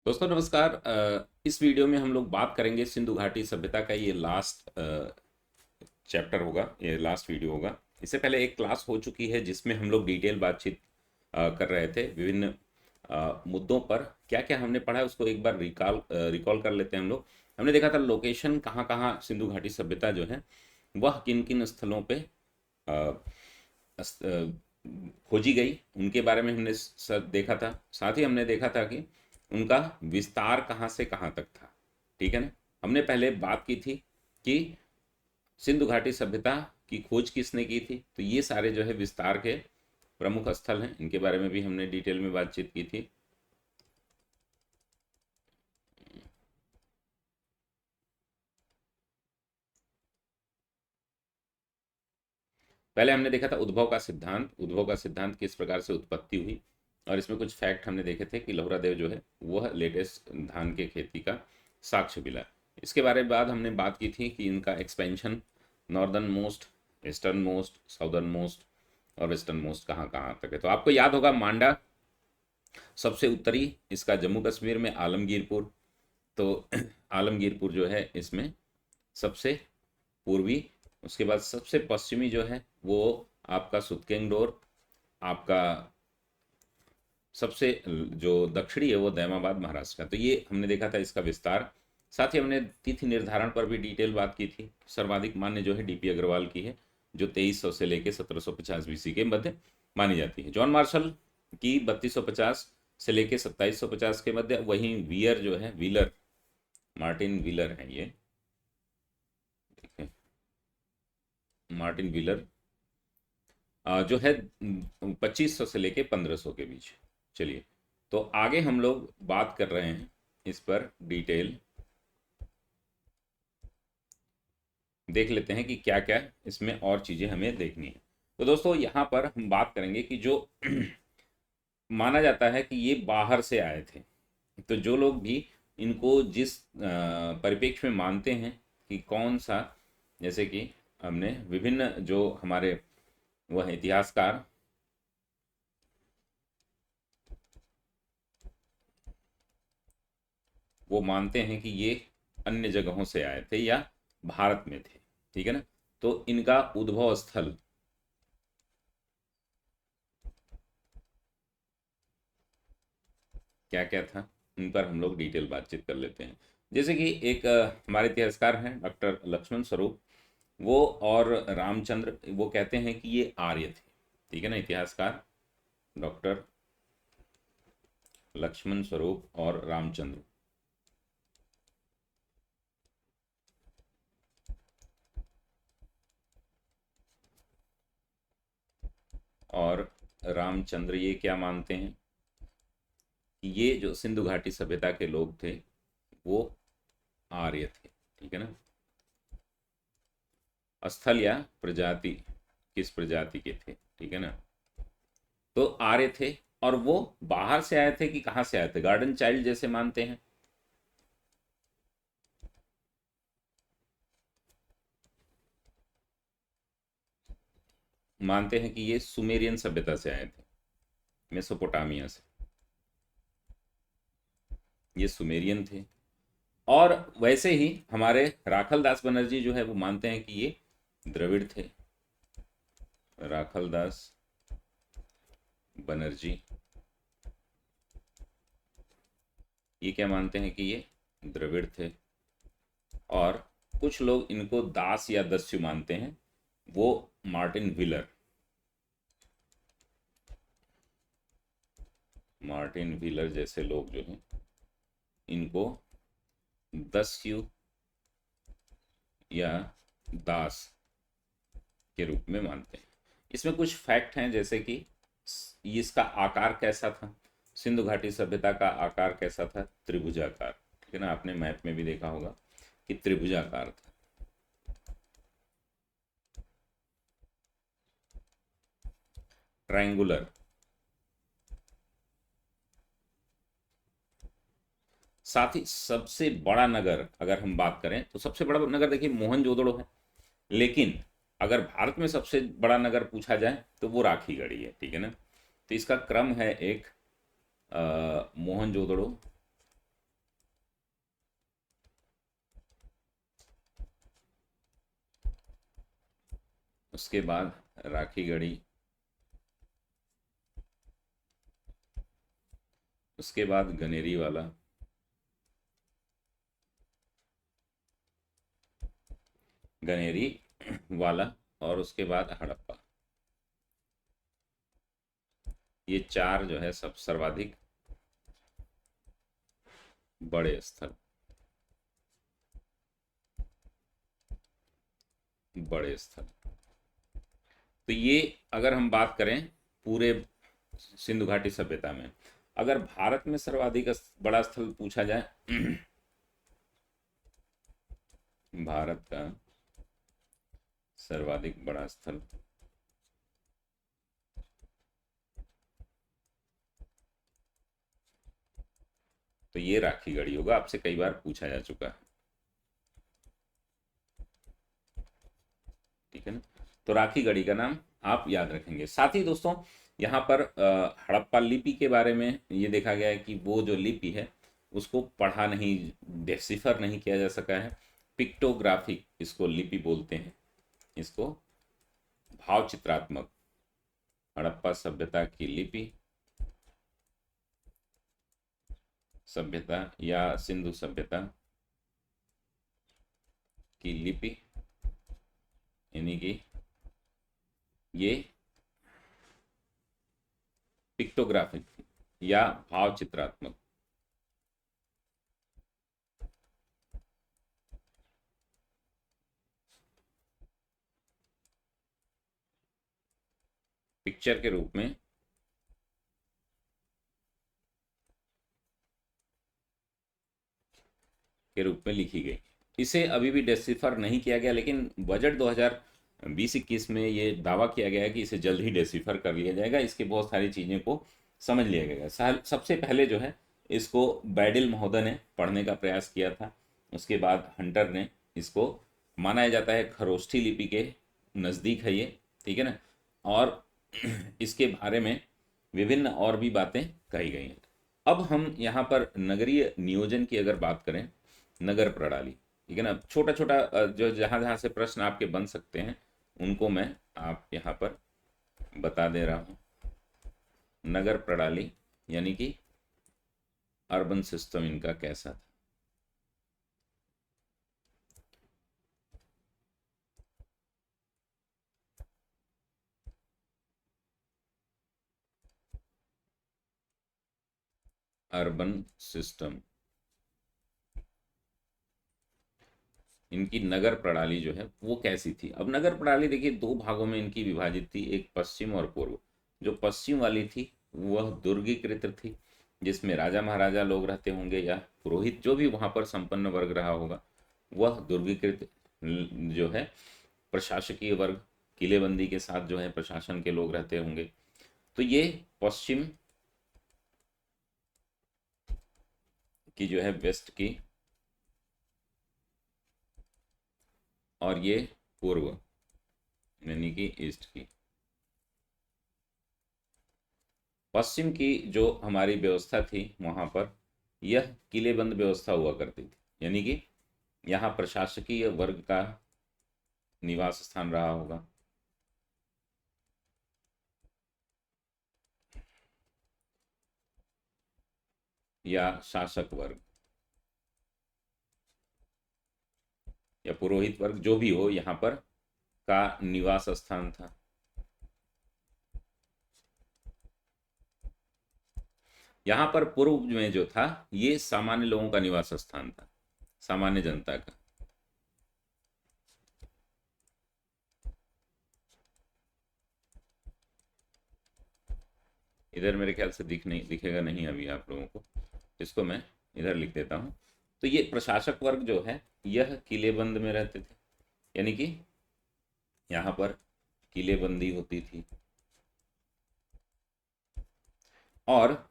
दोस्तों नमस्कार। इस वीडियो में हम लोग बात करेंगे सिंधु घाटी सभ्यता का। ये लास्ट चैप्टर होगा, ये लास्ट वीडियो होगा। इससे पहले एक क्लास हो चुकी है जिसमें हम लोग डिटेल बातचीत कर रहे थे विभिन्न मुद्दों पर। क्या क्या हमने पढ़ा है उसको एक बार रिकॉल कर लेते हैं हम लोग। हमने देखा था लोकेशन कहाँ कहाँ सिंधु घाटी सभ्यता जो है वह किन किन स्थलों पे अ, खोजी गई, उनके बारे में हमने सब देखा था। साथ ही हमने देखा था कि उनका विस्तार कहाँ से कहाँ तक था। ठीक है ना। हमने पहले बात की थी कि सिंधु घाटी सभ्यता की खोज किसने की थी, तो ये सारे जो है विस्तार के प्रमुख स्थल हैं, इनके बारे में भी हमने डिटेल में बातचीत की थी। पहले हमने देखा था उद्भव का सिद्धांत, उद्भव का सिद्धांत किस प्रकार से उत्पत्ति हुई, और इसमें कुछ फैक्ट हमने देखे थे कि लोहरा देव जो है वह लेटेस्ट धान के खेती का साक्ष्य मिला। इसके बारे में बाद हमने बात की थी कि इनका expansion northern most, eastern most, southern most और वेस्टर्न मोस्ट कहाँ कहाँ तक है। तो आपको याद होगा मांडा सबसे उत्तरी, इसका जम्मू कश्मीर में आलमगीरपुर। तो आलमगीरपुर जो है इसमें सबसे पूर्वी। उसके बाद सबसे पश्चिमी जो है वो आपका सुतकेंगडोर, आपका सबसे जो दक्षिणी है वो दैमाबाद महाराष्ट्र का। तो ये हमने देखा था इसका विस्तार। साथ ही हमने तिथि निर्धारण पर भी डिटेल बात की थी। सर्वाधिक मान्य जो है डीपी अग्रवाल की है, जो 2300 से लेकर 1750 बीसी के मध्य मानी जाती है। जॉन मार्शल की 3250 से लेकर 2750 के मध्य। वहीं वियर जो है, व्हीलर, मार्टिन व्हीलर है ये, ठीक है, मार्टिन व्हीलर जो है 2500 से लेके 1500 के बीच। चलिए, तो आगे हम लोग बात कर रहे हैं इस पर डिटेल, देख लेते हैं कि क्या क्या इसमें और चीज़ें हमें देखनी है। तो दोस्तों यहाँ पर हम बात करेंगे कि जो माना जाता है कि ये बाहर से आए थे। तो जो लोग भी इनको जिस परिप्रेक्ष्य में मानते हैं कि कौन सा, जैसे कि हमने विभिन्न जो हमारे वह इतिहासकार वो मानते हैं कि ये अन्य जगहों से आए थे या भारत में थे। ठीक है ना। तो इनका उद्भव स्थल क्या क्या था, इन पर हम लोग डिटेल बातचीत कर लेते हैं। जैसे कि एक हमारे इतिहासकार हैं डॉक्टर लक्ष्मण स्वरूप, वो और रामचंद्र, वो कहते हैं कि ये आर्य थे। ठीक है ना। इतिहासकार डॉक्टर लक्ष्मण स्वरूप और रामचंद्र और रामचंद्र ये क्या मानते हैं कि ये जो सिंधु घाटी सभ्यता के लोग थे वो आर्य थे। ठीक है ना। स्थल या प्रजाति, किस प्रजाति के थे। ठीक है ना। तो आर्य थे, और वो बाहर से आए थे कि कहाँ से आए थे, गार्डन चाइल्ड जैसे मानते हैं। मानते हैं कि ये सुमेरियन सभ्यता से आए थे, मेसोपोटामिया से, ये सुमेरियन थे। और वैसे ही हमारे राखल दास बनर्जी जो है वो मानते हैं कि ये द्रविड़ थे। राखल दास बनर्जी ये क्या मानते हैं कि ये द्रविड़ थे। और कुछ लोग इनको दास या दस्यु मानते हैं, वो मार्टिन व्हीलर, मार्टिन व्हीलर जैसे लोग जो हैं इनको दस्यु या दास के रूप में मानते हैं। इसमें कुछ फैक्ट हैं, जैसे कि इसका आकार कैसा था, सिंधु घाटी सभ्यता का आकार कैसा था, त्रिभुजाकार। ठीक है ना। आपने मैप में भी देखा होगा कि त्रिभुजाकार था, ट्रायंगुलर। साथ ही सबसे बड़ा नगर अगर हम बात करें तो सबसे बड़ा नगर देखिए मोहनजोदड़ो है, लेकिन अगर भारत में सबसे बड़ा नगर पूछा जाए तो वो राखीगढ़ी है। ठीक है ना। तो इसका क्रम है एक मोहनजोदड़ो, उसके बाद राखी गढ़ी, उसके बाद गनेरी वाला, गनेरी वाला, और उसके बाद हड़प्पा। ये चार जो है सब सर्वाधिक बड़े स्थल, बड़े स्थल। तो ये अगर हम बात करें पूरे सिंधु घाटी सभ्यता में, अगर भारत में सर्वाधिक बड़ा स्थल पूछा जाए भारत का सर्वाधिक बड़ा स्थल, तो ये राखी गढ़ी होगा, आपसे कई बार पूछा जा चुका है, ठीक है ना। तो राखी गढ़ी का नाम आप याद रखेंगे। साथ ही दोस्तों यहाँ पर हड़प्पा लिपि के बारे में ये देखा गया है कि वो जो लिपि है उसको पढ़ा नहीं, डेसिफर नहीं किया जा सका है। पिक्टोग्राफिक इसको लिपि बोलते हैं, इसको भाव चित्रात्मक हड़प्पा सभ्यता की लिपि, सभ्यता या सिंधु सभ्यता की लिपि, यानी कि ये पिक्टोग्राफिक या भाव चित्रात्मक। पिक्चर के रूप में लिखी गई। इसे अभी भी डेसिफर नहीं किया गया, लेकिन बजट 2020-21 में ये दावा किया गया है कि इसे जल्द ही डेसिफर कर लिया जाएगा। इसके बहुत सारी चीज़ें को समझ लिया गया। सबसे पहले जो है इसको बैडिल महोदय ने पढ़ने का प्रयास किया था। उसके बाद हंटर ने इसको, माना जाता है खरोष्ठी लिपि के नज़दीक है ये, ठीक है ना। और इसके बारे में विभिन्न और भी बातें कही गई हैं। अब हम यहाँ पर नगरीय नियोजन की अगर बात करें, नगर प्रणाली, ठीक है ना, छोटा छोटा जो जहाँ जहाँ से प्रश्न आपके बन सकते हैं उनको मैं आप यहाँ पर बता दे रहा हूँ। नगर प्रणाली यानी कि अर्बन सिस्टम इनका कैसा था। अर्बन सिस्टम, इनकी नगर प्रणाली जो है वो कैसी थी। अब नगर प्रणाली देखिए दो भागों में इनकी विभाजित थी, एक पश्चिम और पूर्व। जो पश्चिम वाली थी वह दुर्गीकृत थी, जिसमें राजा महाराजा लोग रहते होंगे या पुरोहित, जो भी वहाँ पर संपन्न वर्ग रहा होगा वह दुर्गीकृत जो है प्रशासकीय वर्ग, किलेबंदी के साथ जो है प्रशासन के लोग रहते होंगे। तो ये पश्चिम की जो है वेस्ट की, और ये पूर्व यानी कि ईस्ट की। पश्चिम की जो हमारी व्यवस्था थी वहाँ पर यह किलेबंद व्यवस्था हुआ करती थी, यानी कि यहाँ प्रशासकीय वर्ग का निवास स्थान रहा होगा। या शासक वर्ग या पुरोहित वर्ग जो भी हो यहाँ पर का निवास स्थान था। यहाँ पर पूर्व में जो था ये सामान्य लोगों का निवास स्थान था, सामान्य जनता का। इधर मेरे ख्याल से दिखेगा नहीं अभी आप लोगों को, इसको मैं इधर लिख देता हूँ। तो ये प्रशासक वर्ग जो है यह किलेबंद में रहते थे, यानी कि यहाँ पर किलेबंदी होती थी। और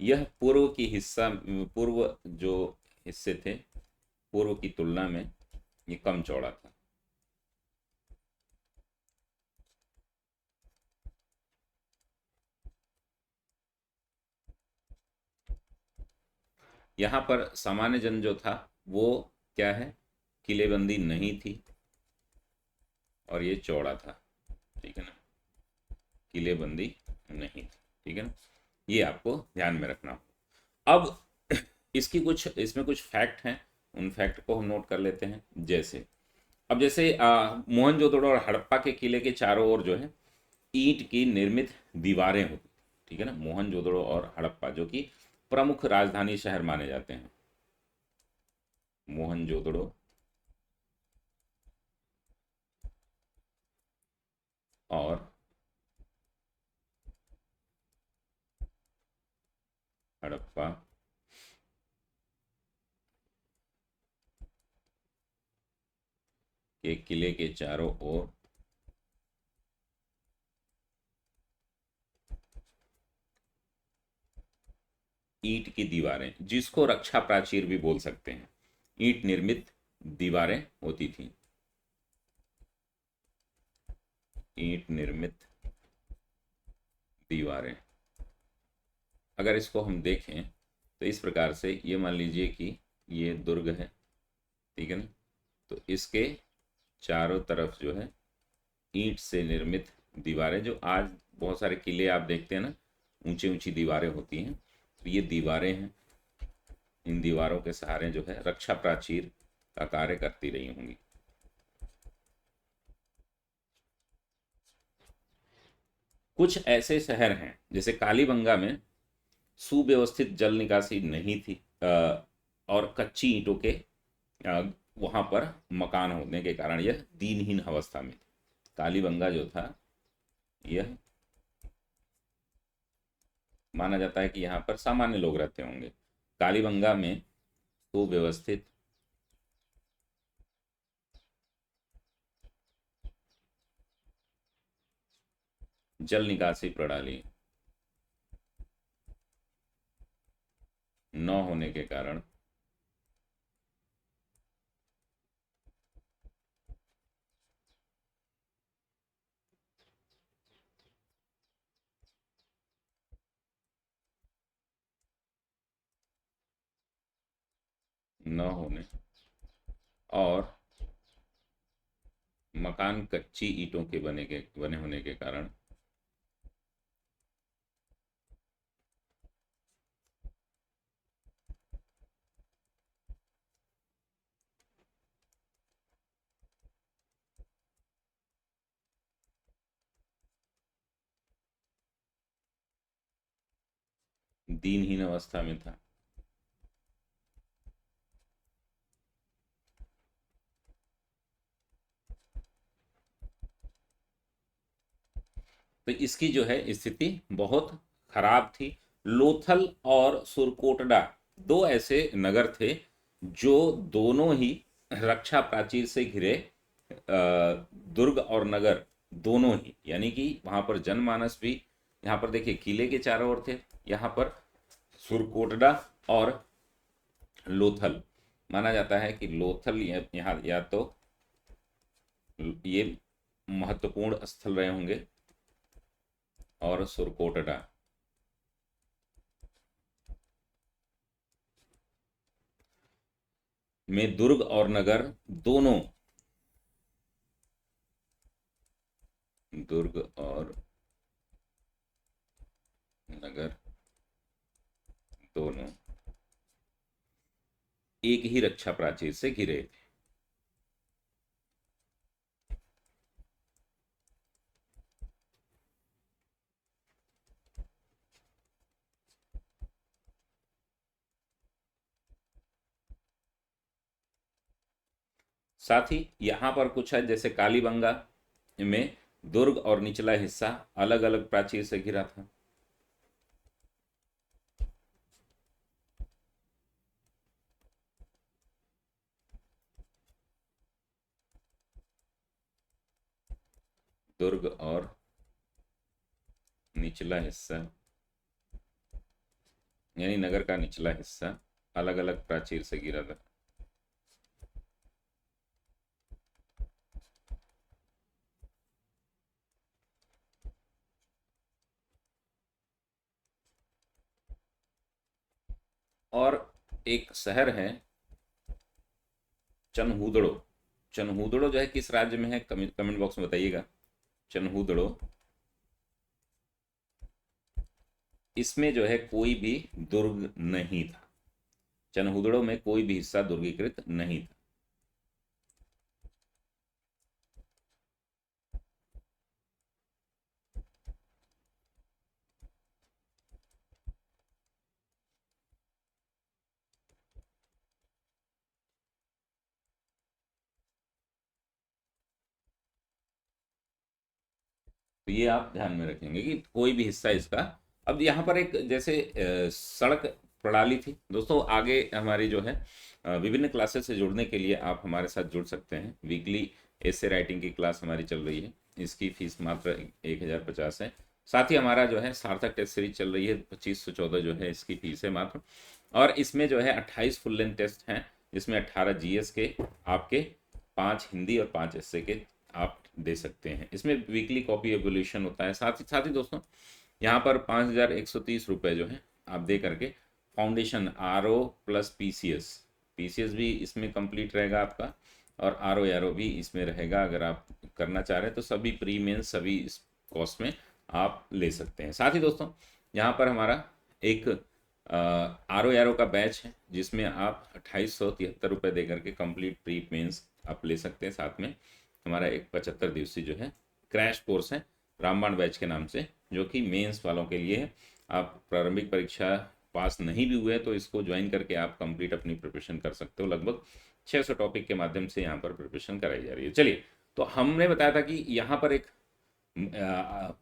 यह पूर्व जो हिस्से थे पूर्व की तुलना में ये कम चौड़ा था। यहाँ पर सामान्य जन जो था वो क्या है, किलेबंदी नहीं थी। और ये चौड़ा था, ठीक है ना, किलेबंदी नहीं थी, ठीक है ना, ये आपको ध्यान में रखना हो। अब इसकी कुछ इसमें कुछ फैक्ट हैं, उन फैक्ट को हम नोट कर लेते हैं। जैसे अब जैसे मोहनजोदड़ो और हड़प्पा के किले के चारों ओर जो है ईंट की निर्मित दीवारें होती, ठीक है ना, मोहनजोदड़ो और हड़प्पा जो कि प्रमुख राजधानी शहर माने जाते हैं, मोहनजोदड़ो और हड़प्पा के किले के चारों ओर ईंट की दीवारें, जिसको रक्षा प्राचीर भी बोल सकते हैं, ईंट निर्मित दीवारें होती थी, ईंट निर्मित दीवारें। अगर इसको हम देखें तो इस प्रकार से ये मान लीजिए कि ये दुर्ग है, ठीक है ना, तो इसके चारों तरफ जो है ईंट से निर्मित दीवारें, जो आज बहुत सारे किले आप देखते हैं ना, ऊंची ऊंची दीवारें होती हैं, तो ये दीवारें हैं। इन दीवारों के सहारे जो है रक्षा प्राचीर का कार्य करती रही होंगी। कुछ ऐसे शहर हैं जैसे कालीबंगा में सुव्यवस्थित जल निकासी नहीं थी, और कच्ची ईंटों के वहां पर मकान होने के कारण यह दीनहीन अवस्था में थी। कालीबंगा जो था यह माना जाता है कि यहाँ पर सामान्य लोग रहते होंगे। कालीबंगा में सुव्यवस्थित जल निकासी प्रणाली न होने के कारण न होने और मकान कच्ची ईंटों के बने होने के कारण दीनहीन अवस्था में था। तो इसकी जो है स्थिति बहुत खराब थी। लोथल और सुरकोटडा दो ऐसे नगर थे जो दोनों ही रक्षा प्राचीर से घिरे, दुर्ग और नगर दोनों ही, यानी कि वहां पर जनमानस भी, यहाँ पर देखिए किले के चारों ओर थे, यहाँ पर सुरकोटडा और लोथल। माना जाता है कि लोथल यहाँ या तो ये महत्वपूर्ण स्थल रहे होंगे और सुरकोटडा में दुर्ग और नगर दोनों, दुर्ग और नगर दोनों एक ही रक्षा प्राचीर से घिरे थे। साथ ही यहाँ पर कुछ है, जैसे कालीबंगा में दुर्ग और निचला हिस्सा अलग अलग प्राचीर से घिरा था। दुर्ग और निचला हिस्सा यानी नगर का निचला हिस्सा अलग अलग प्राचीर से घिरा था। और एक शहर है चनहूदड़ो, चनहूदड़ो जो है किस राज्य में है, कमेंट बॉक्स में बताइएगा। चनहूदड़ो, इसमें जो है कोई भी दुर्ग नहीं था। चनहूदड़ो में कोई भी हिस्सा दुर्गीकृत नहीं था। तो ये आप ध्यान में रखेंगे कि कोई भी हिस्सा इसका। अब यहाँ पर एक जैसे सड़क प्रणाली थी दोस्तों। आगे हमारी जो है विभिन्न क्लासेस से जुड़ने के लिए आप हमारे साथ जुड़ सकते हैं। वीकली एसे राइटिंग की क्लास हमारी चल रही है, इसकी फीस मात्र 1050 है। साथ ही हमारा जो है सार्थक टेस्ट सीरीज चल रही है, 2514 जो है इसकी फीस है मात्र। और इसमें जो है 28 फुल लेंथ टेस्ट हैं, जिसमें 18 जीएस के आपके, 5 हिंदी और 5 एसए के आप दे सकते हैं। इसमें वीकली कॉपी एवोल्यूशन होता है। साथ ही दोस्तों यहाँ पर 5130 रुपये जो है आप दे करके फाउंडेशन आरओ प्लस पीसीएस भी इसमें कंप्लीट रहेगा आपका, और आरओ एआरओ भी इसमें रहेगा। अगर आप करना चाह रहे हैं तो सभी प्री मेंस सभी इस कॉस्ट में आप ले सकते हैं। साथ ही दोस्तों यहाँ पर हमारा एक आरओ एआरओ का बैच है, जिसमें आप 2873 रुपये दे करके कंप्लीट प्री मेंस आप ले सकते हैं। साथ में हमारा एक 75 दिवसीय जो है क्रैश कोर्स है रामबाण बैच के नाम से, जो कि मेंस वालों के लिए है। आप प्रारंभिक परीक्षा पास नहीं भी हुए तो इसको ज्वाइन करके आप कंप्लीट अपनी प्रिपरेशन कर सकते हो। लगभग 600 टॉपिक के माध्यम से यहाँ पर प्रिपरेशन कराई जा रही है। चलिए, तो हमने बताया था कि यहाँ पर एक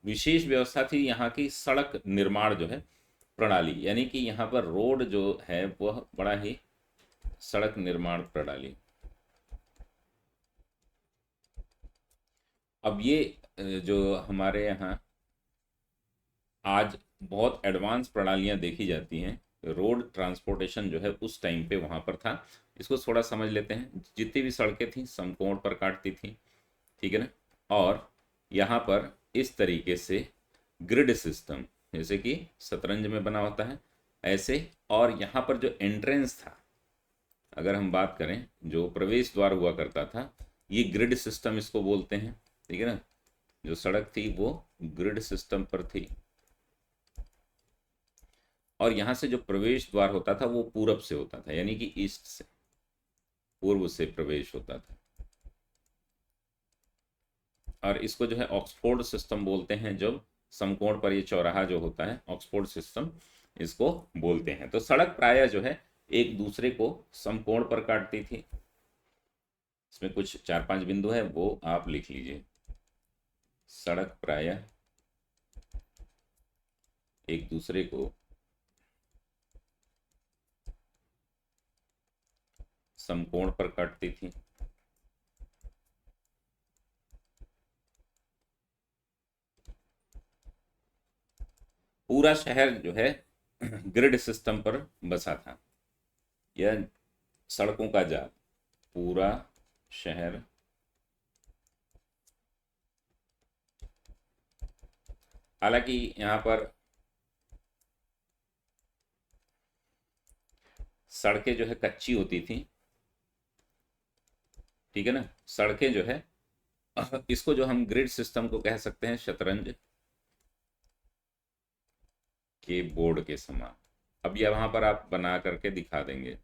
विशेष व्यवस्था थी यहाँ की सड़क निर्माण जो है प्रणाली, यानी कि यहाँ पर रोड जो है वह बड़ा ही सड़क निर्माण प्रणाली। अब ये जो हमारे यहाँ आज बहुत एडवांस प्रणालियाँ देखी जाती हैं, रोड ट्रांसपोर्टेशन जो है उस टाइम पे वहाँ पर था। इसको थोड़ा समझ लेते हैं। जितनी भी सड़कें थी समकोण पर काटती थी, ठीक है ना। और यहाँ पर इस तरीके से ग्रिड सिस्टम, जैसे कि शतरंज में बना होता है ऐसे। और यहाँ पर जो एंट्रेंस था, अगर हम बात करें जो प्रवेश द्वार हुआ करता था, ये ग्रिड सिस्टम इसको बोलते हैं, ठीक है ना। जो सड़क थी वो ग्रिड सिस्टम पर थी, और यहाँ से जो प्रवेश द्वार होता था वो पूरब से होता था, यानी कि ईस्ट से, पूर्व से प्रवेश होता था। और इसको जो है ऑक्सफोर्ड सिस्टम बोलते हैं। जब समकोण पर ये चौराहा जो होता है, ऑक्सफोर्ड सिस्टम इसको बोलते हैं। तो सड़क प्रायः जो है एक दूसरे को समकोण पर काटती थी। इसमें कुछ 4-5 बिंदु है, वो आप लिख लीजिए। सड़क प्रायः एक दूसरे को समकोण पर काटती थी। पूरा शहर जो है ग्रिड सिस्टम पर बसा था। यह सड़कों का जाल, पूरा शहर हालांकि यहाँ पर सड़कें जो है कच्ची होती थी, ठीक है ना। सड़कें जो है इसको जो हम ग्रिड सिस्टम को कह सकते हैं शतरंज के बोर्ड के समान। अब यह वहां पर आप बना करके दिखा देंगे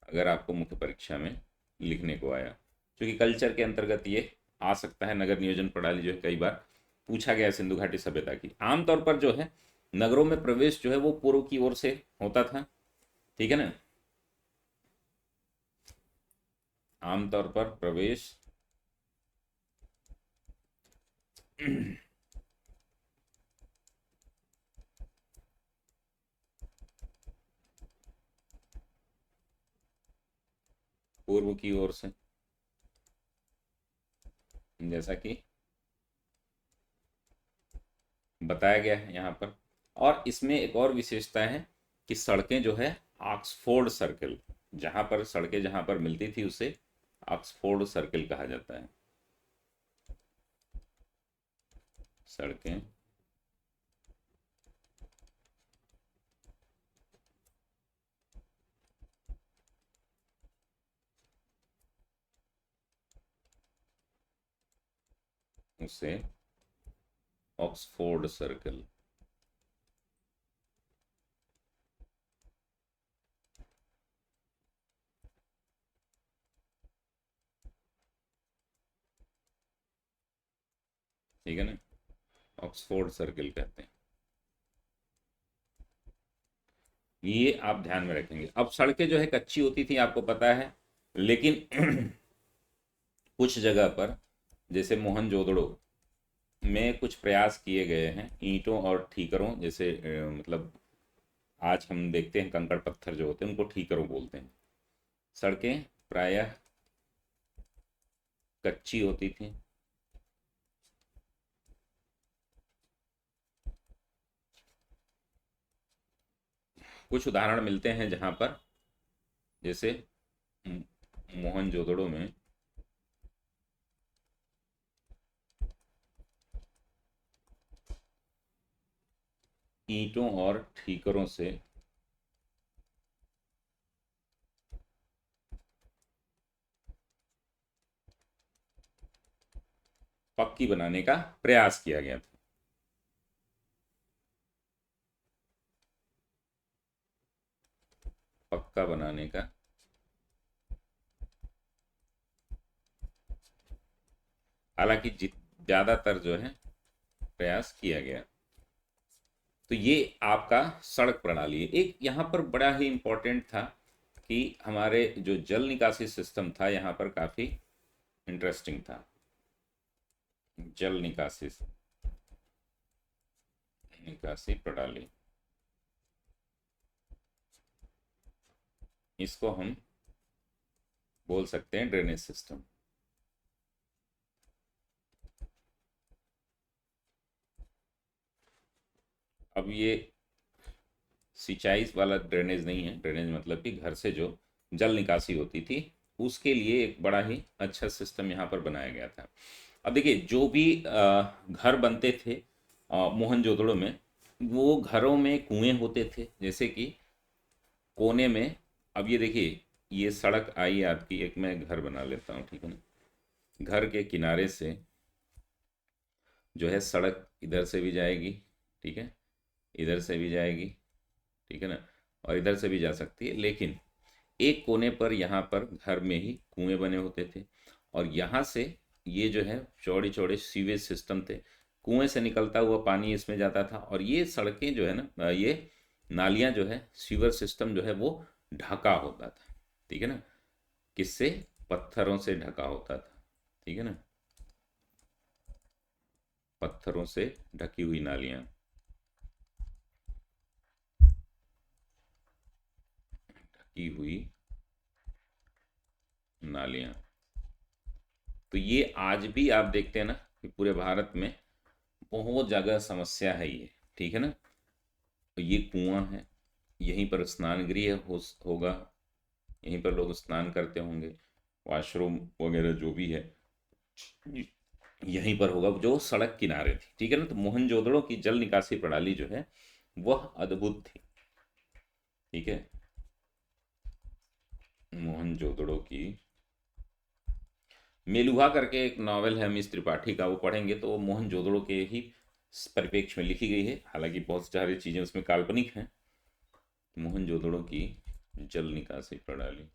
अगर आपको मुख्य परीक्षा में लिखने को आया, क्योंकि कल्चर के अंतर्गत ये आ सकता है। नगर नियोजन प्रणाली जो है कई बार पूछा गया है सिंधु घाटी सभ्यता की। आमतौर पर जो है नगरों में प्रवेश जो है वो पूर्व की ओर से होता था, ठीक है ना। आमतौर पर प्रवेश पूर्व की ओर से, जैसा कि बताया गया है यहाँ पर। और इसमें एक और विशेषता है कि सड़कें जो है ऑक्सफोर्ड सर्किल, जहाँ पर सड़कें जहाँ पर मिलती थी उसे ऑक्सफोर्ड सर्किल कहा जाता है। सड़कें उसे ऑक्सफोर्ड सर्कल, ठीक है ना, ऑक्सफोर्ड सर्कल कहते हैं। ये आप ध्यान में रखेंगे। अब सड़कें जो है कच्ची होती थी आपको पता है, लेकिन कुछ जगह पर जैसे मोहनजोदड़ो में कुछ प्रयास किए गए हैं ईंटों और ठीकरों जैसे मतलब आज हम देखते हैं कंकड़ पत्थर जो होते हैं उनको ठीकरों बोलते हैं। सड़कें प्रायः कच्ची होती थी। कुछ उदाहरण मिलते हैं जहां पर जैसे मोहनजोदड़ो में ईंटों और ठीकरों से पक्की बनाने का प्रयास किया गया था। पक्का बनाने का हालांकि ज्यादातर जो है प्रयास किया गया। तो ये आपका सड़क प्रणाली है। एक यहाँ पर बड़ा ही इम्पोर्टेंट था कि हमारे जो जल निकासी सिस्टम था यहाँ पर काफी इंटरेस्टिंग था। जल निकासी निकासी प्रणाली, इसको हम बोल सकते हैं ड्रेनेज सिस्टम। अब ये सिंचाई वाला ड्रेनेज नहीं है, ड्रेनेज मतलब कि घर से जो जल निकासी होती थी उसके लिए एक बड़ा ही अच्छा सिस्टम यहाँ पर बनाया गया था। अब देखिए जो भी घर बनते थे मोहनजोदड़ो में, वो घरों में कुएं होते थे जैसे कि कोने में। अब ये देखिए ये सड़क आई आपकी, एक मैं घर बना लेता हूँ, ठीक है ना। घर के किनारे से जो है सड़क इधर से भी जाएगी, ठीक है, इधर से भी जाएगी, ठीक है ना, और इधर से भी जा सकती है। लेकिन एक कोने पर यहाँ पर घर में ही कुएं बने होते थे और यहाँ से ये जो है चौड़े चौड़े सीवेज सिस्टम थे। कुएं से निकलता हुआ पानी इसमें जाता था और ये सड़कें जो है ना, ये नालियाँ जो है, सीवर सिस्टम जो है वो ढका होता था, ठीक है ना। किससे? पत्थरों से ढका होता था, ठीक है ना, पत्थरों से ढकी हुई नालियाँ, ढकी हुई नालियाँ। तो ये आज भी आप देखते हैं ना कि पूरे भारत में बहुत जगह समस्या है ये, ठीक है ना। तो ये कुआं है, यहीं पर स्नान गृह होगा, यहीं पर लोग स्नान करते होंगे, वॉशरूम वगैरह जो भी है यहीं पर होगा, जो सड़क किनारे थी, ठीक है ना। तो मोहनजोदड़ो की जल निकासी प्रणाली जो है वह अद्भुत थी, ठीक है। मोहनजोदड़ो की मेलुहा करके एक नॉवेल है अमीश त्रिपाठी का, वो पढ़ेंगे तो वो मोहनजोदड़ो के ही परिप्रेक्ष्य में लिखी गई है, हालांकि बहुत सारी चीज़ें उसमें काल्पनिक हैं। मोहनजोदड़ो की जल निकासी प्रणाली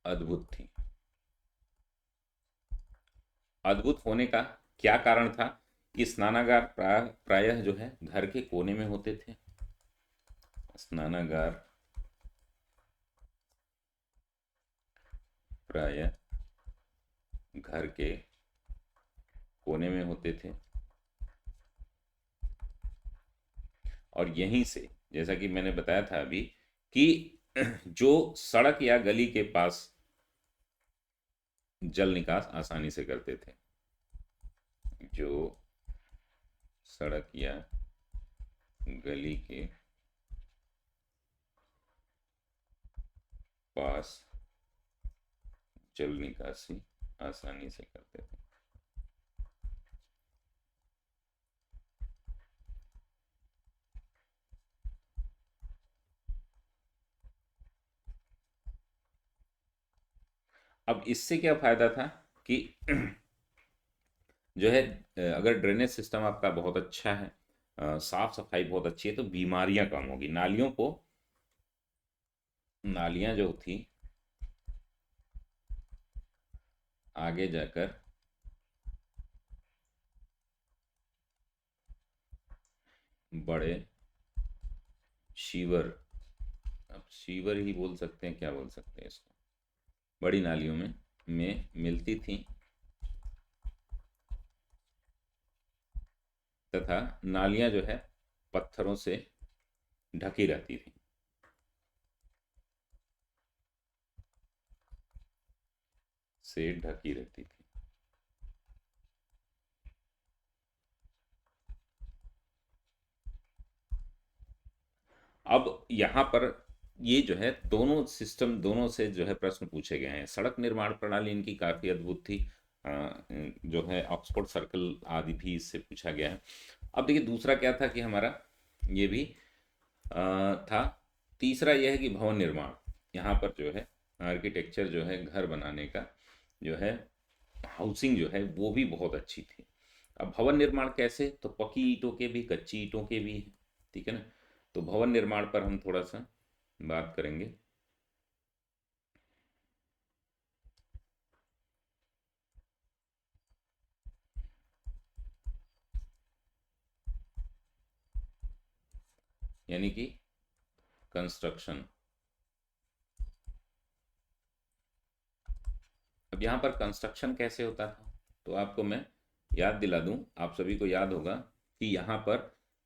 अद्भुत थी। अद्भुत होने का क्या कारण था कि स्नानागार प्रायः जो है घर के कोने में होते थे। स्नानागार प्रायः घर के कोने में होते थे और यहीं से, जैसा कि मैंने बताया था अभी, कि जो सड़क या गली के पास जल निकास आसानी से करते थे, जो सड़क या गली के पास जल निकासी आसानी से करते थे। अब इससे क्या फायदा था कि जो है अगर ड्रेनेज सिस्टम आपका बहुत अच्छा है, साफ सफाई बहुत अच्छी है, तो बीमारियां कम होगी। नालियां जो थी आगे जाकर बड़े शीवर, अब शीवर ही बोल सकते हैं, क्या बोल सकते हैं इसको, बड़ी नालियों में मिलती थी, तथा नालियां जो है पत्थरों से ढकी रहती थी, से ढकी रहती थी। अब यहाँ पर ये जो है दोनों सिस्टम, दोनों से जो है प्रश्न पूछे गए हैं। सड़क निर्माण प्रणाली इनकी काफ़ी अद्भुत थी, जो है ऑक्सफोर्ड सर्कल आदि भी इससे पूछा गया है। अब देखिए दूसरा क्या था कि हमारा ये भी था। तीसरा यह है कि भवन निर्माण, यहाँ पर जो है आर्किटेक्चर जो है घर बनाने का जो है, हाउसिंग जो है वो भी बहुत अच्छी थी। अब भवन निर्माण कैसे, तो पक्की ईंटों के भी, कच्ची ईंटों के भी हैं, ठीक है ना। तो भवन निर्माण पर हम थोड़ा सा बात करेंगे। यानी कि कंस्ट्रक्शन। अब यहाँ पर कंस्ट्रक्शन कैसे होता था, तो आपको मैं याद दिला दूं, आप सभी को याद होगा कि यहाँ पर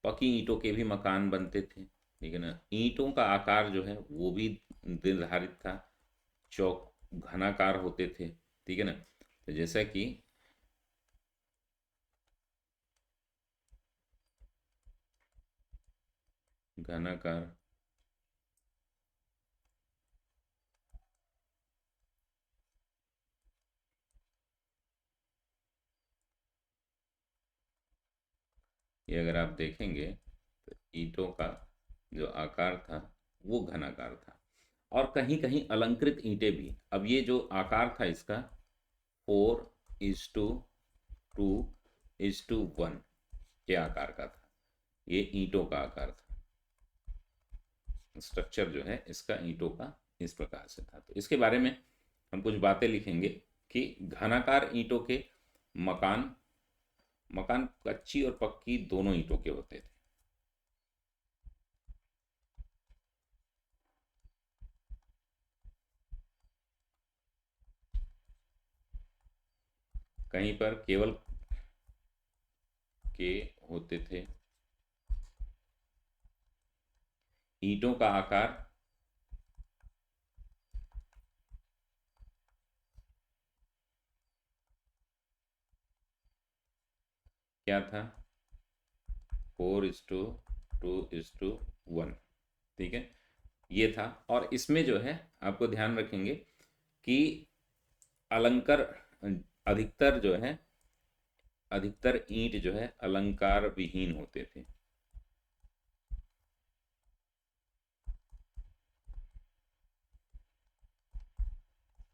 पक्की ईंटों के भी मकान बनते थे, ठीक है ना। ईंटों का आकार जो है वो भी निर्धारित था, चौक घनाकार होते थे, ठीक है ना। तो जैसा कि घनाकार, ये अगर आप देखेंगे तो ईंटों का जो आकार था वो घनाकार था, और कहीं कहीं अलंकृत ईंटें भी। अब ये जो आकार था इसका 4:2:1 के आकार का था, ये ईंटों का आकार था। स्ट्रक्चर जो है इसका ईंटों का इस प्रकार से था। तो इसके बारे में हम कुछ बातें लिखेंगे कि घनाकार ईंटों के मकान, मकान कच्ची और पक्की दोनों ईंटों के होते थे। कहीं पर केवल के होते थे। ईंटों का आकार क्या था, 4:2:1, ठीक है, ये था। और इसमें जो है आपको ध्यान रखेंगे कि अलंकार, अधिकतर जो है, अधिकतर ईंट जो है अलंकार विहीन होते थे।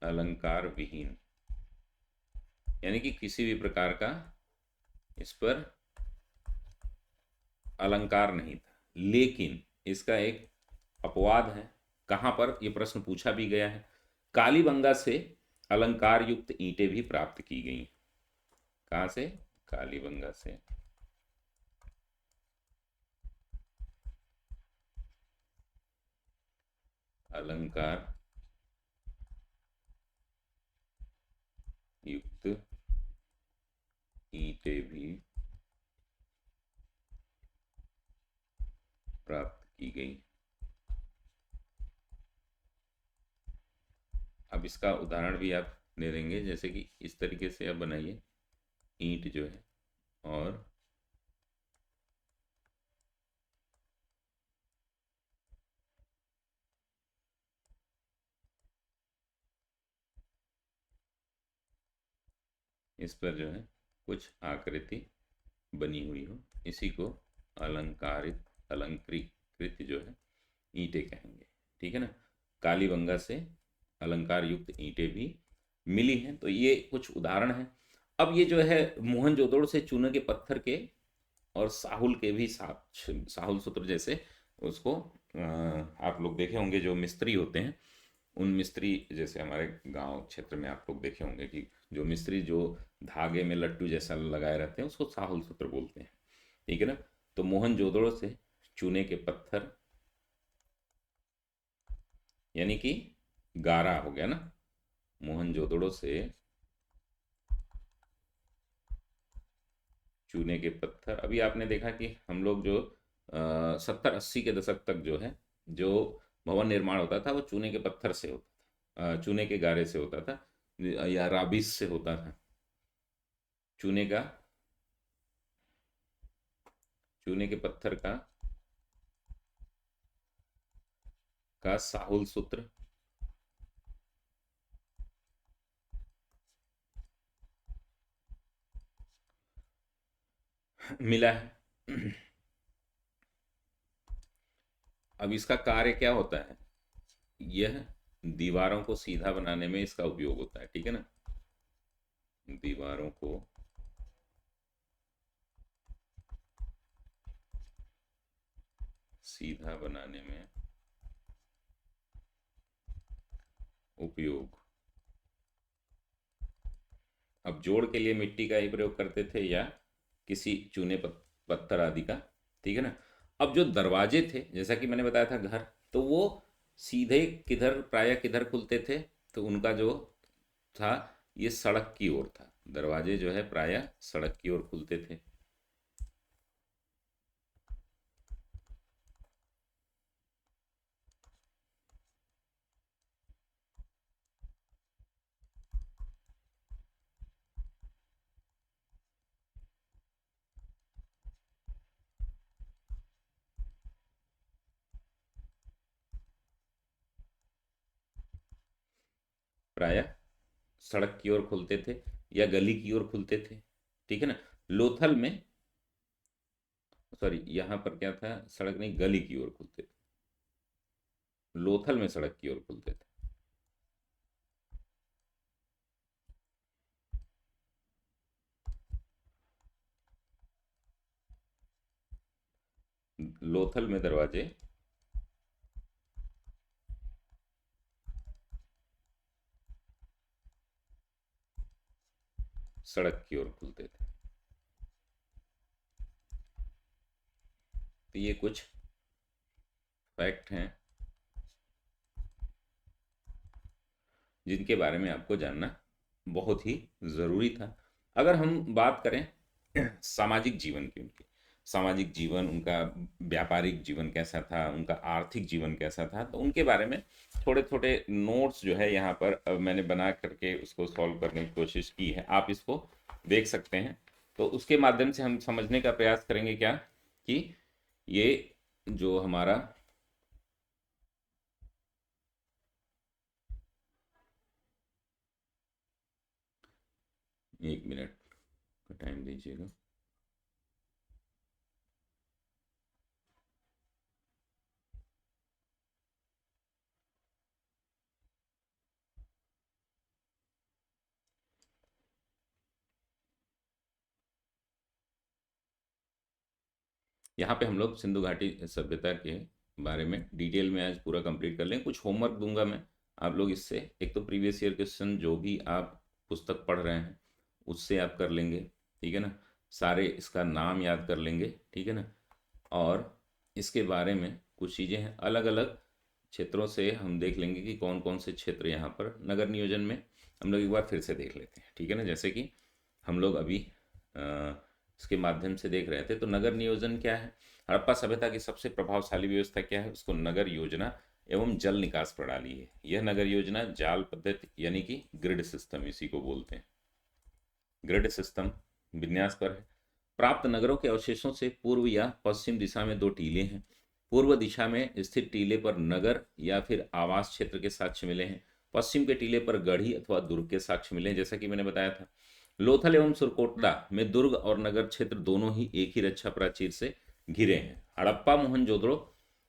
अलंकार विहीन यानी कि किसी भी प्रकार का इस पर अलंकार नहीं था। लेकिन इसका एक अपवाद है, कहाँ पर, यह प्रश्न पूछा भी गया है। कालीबंगा से अलंकार युक्त ईंटें भी प्राप्त की गई। कहाँ से, कालीबंगा से अलंकार युक्त ईंटें भी प्राप्त की गई। अब इसका उदाहरण भी आप दे देंगे, जैसे कि इस तरीके से आप बनाइए ईंट जो है, और इस पर जो है कुछ आकृति बनी हुई हो, इसी को अलंकारित, अलंकृत जो है ईंटें कहेंगे, ठीक है ना। कालीबंगा से अलंकार युक्त ईंटें भी मिली हैं। तो ये कुछ उदाहरण हैं। अब ये जो है मोहनजोदड़ो से चूने के पत्थर के और साहुल के भी साथ, साहुल सूत्र जैसे उसको आप लोग देखे होंगे, जो मिस्त्री होते हैं उन मिस्त्री, जैसे हमारे गांव क्षेत्र में आप लोग देखे होंगे कि जो मिस्त्री जो धागे में लट्टू जैसा लगाए रहते हैं उसको साहुल सूत्र बोलते हैं। ठीक है ना। तो मोहनजोदड़ो से चूने के पत्थर यानी कि गारा हो गया ना। मोहनजोदड़ो से चूने के पत्थर। अभी आपने देखा कि हम लोग जो 70-80 के दशक तक जो है, जो भवन निर्माण होता था वो चूने के पत्थर से होता था, चूने के गारे से होता था, या राबिस से होता था। चूने का, चूने के पत्थर का साहुल सूत्र मिला है। अब इसका कार्य क्या होता है? यह दीवारों को सीधा बनाने में इसका उपयोग होता है। ठीक है ना। दीवारों को सीधा बनाने में उपयोग। अब जोड़ के लिए मिट्टी का ही प्रयोग करते थे या किसी चूने पत्थर आदि का। ठीक है ना। अब जो दरवाजे थे, जैसा कि मैंने बताया था घर, तो वो सीधे किधर, प्राय किधर खुलते थे? तो उनका जो था ये सड़क की ओर था। दरवाजे जो है प्राय सड़क की ओर खुलते थे। प्राय सड़क की ओर खुलते थे या गली की ओर खुलते थे। ठीक है ना। लोथल में, सॉरी यहाँ पर क्या था, सड़क नहीं गली की ओर खुलते थे। लोथल में सड़क की ओर खुलते थे। लोथल में दरवाजे सड़क की ओर खुलते थे। तो ये कुछ फैक्ट हैं जिनके बारे में आपको जानना बहुत ही ज़रूरी था। अगर हम बात करें सामाजिक जीवन की, उनकी सामाजिक जीवन, उनका व्यापारिक जीवन कैसा था, उनका आर्थिक जीवन कैसा था, तो उनके बारे में थोड़े थोड़े नोट्स जो है यहाँ पर मैंने बना करके उसको सॉल्व करने की कोशिश की है। आप इसको देख सकते हैं। तो उसके माध्यम से हम समझने का प्रयास करेंगे क्या, कि ये जो हमारा, एक मिनट का टाइम दीजिएगा। यहाँ पे हम लोग सिंधु घाटी सभ्यता के बारे में डिटेल में आज पूरा कंप्लीट कर लें। कुछ होमवर्क दूंगा मैं, आप लोग इससे, एक तो प्रीवियस ईयर क्वेश्चन जो भी आप पुस्तक पढ़ रहे हैं उससे आप कर लेंगे। ठीक है ना। सारे इसका नाम याद कर लेंगे। ठीक है ना। और इसके बारे में कुछ चीज़ें हैं, अलग अलग क्षेत्रों से हम देख लेंगे कि कौन कौन से क्षेत्र यहाँ पर नगर नियोजन में, हम लोग एक बार फिर से देख लेते हैं। ठीक है ना। जैसे कि हम लोग अभी इसके माध्यम से देख रहे थे, तो नगर नियोजन क्या है? हड़प्पा सभ्यता की सबसे प्रभावशाली व्यवस्था क्या है? उसको नगर योजना एवं जल निकास प्रणाली है। यह नगर योजना जाल पद्धति यानी कि ग्रिड सिस्टम, इसी को बोलते हैं, ग्रिड सिस्टम विन्यास पर है। प्राप्त नगरों के अवशेषों से पूर्व या पश्चिम दिशा में दो टीले हैं। पूर्व दिशा में स्थित टीले पर नगर या फिर आवास क्षेत्र के साक्ष्य मिले हैं। पश्चिम के टीले पर गढ़ी अथवा दुर्ग के साक्ष्य मिले हैं, जैसा कि मैंने बताया था। लोथल एवं सुरकोटला में दुर्ग और नगर क्षेत्र दोनों ही एक ही रक्षा प्राचीर से घिरे हैं। हड़प्पा मोहनजोदड़ो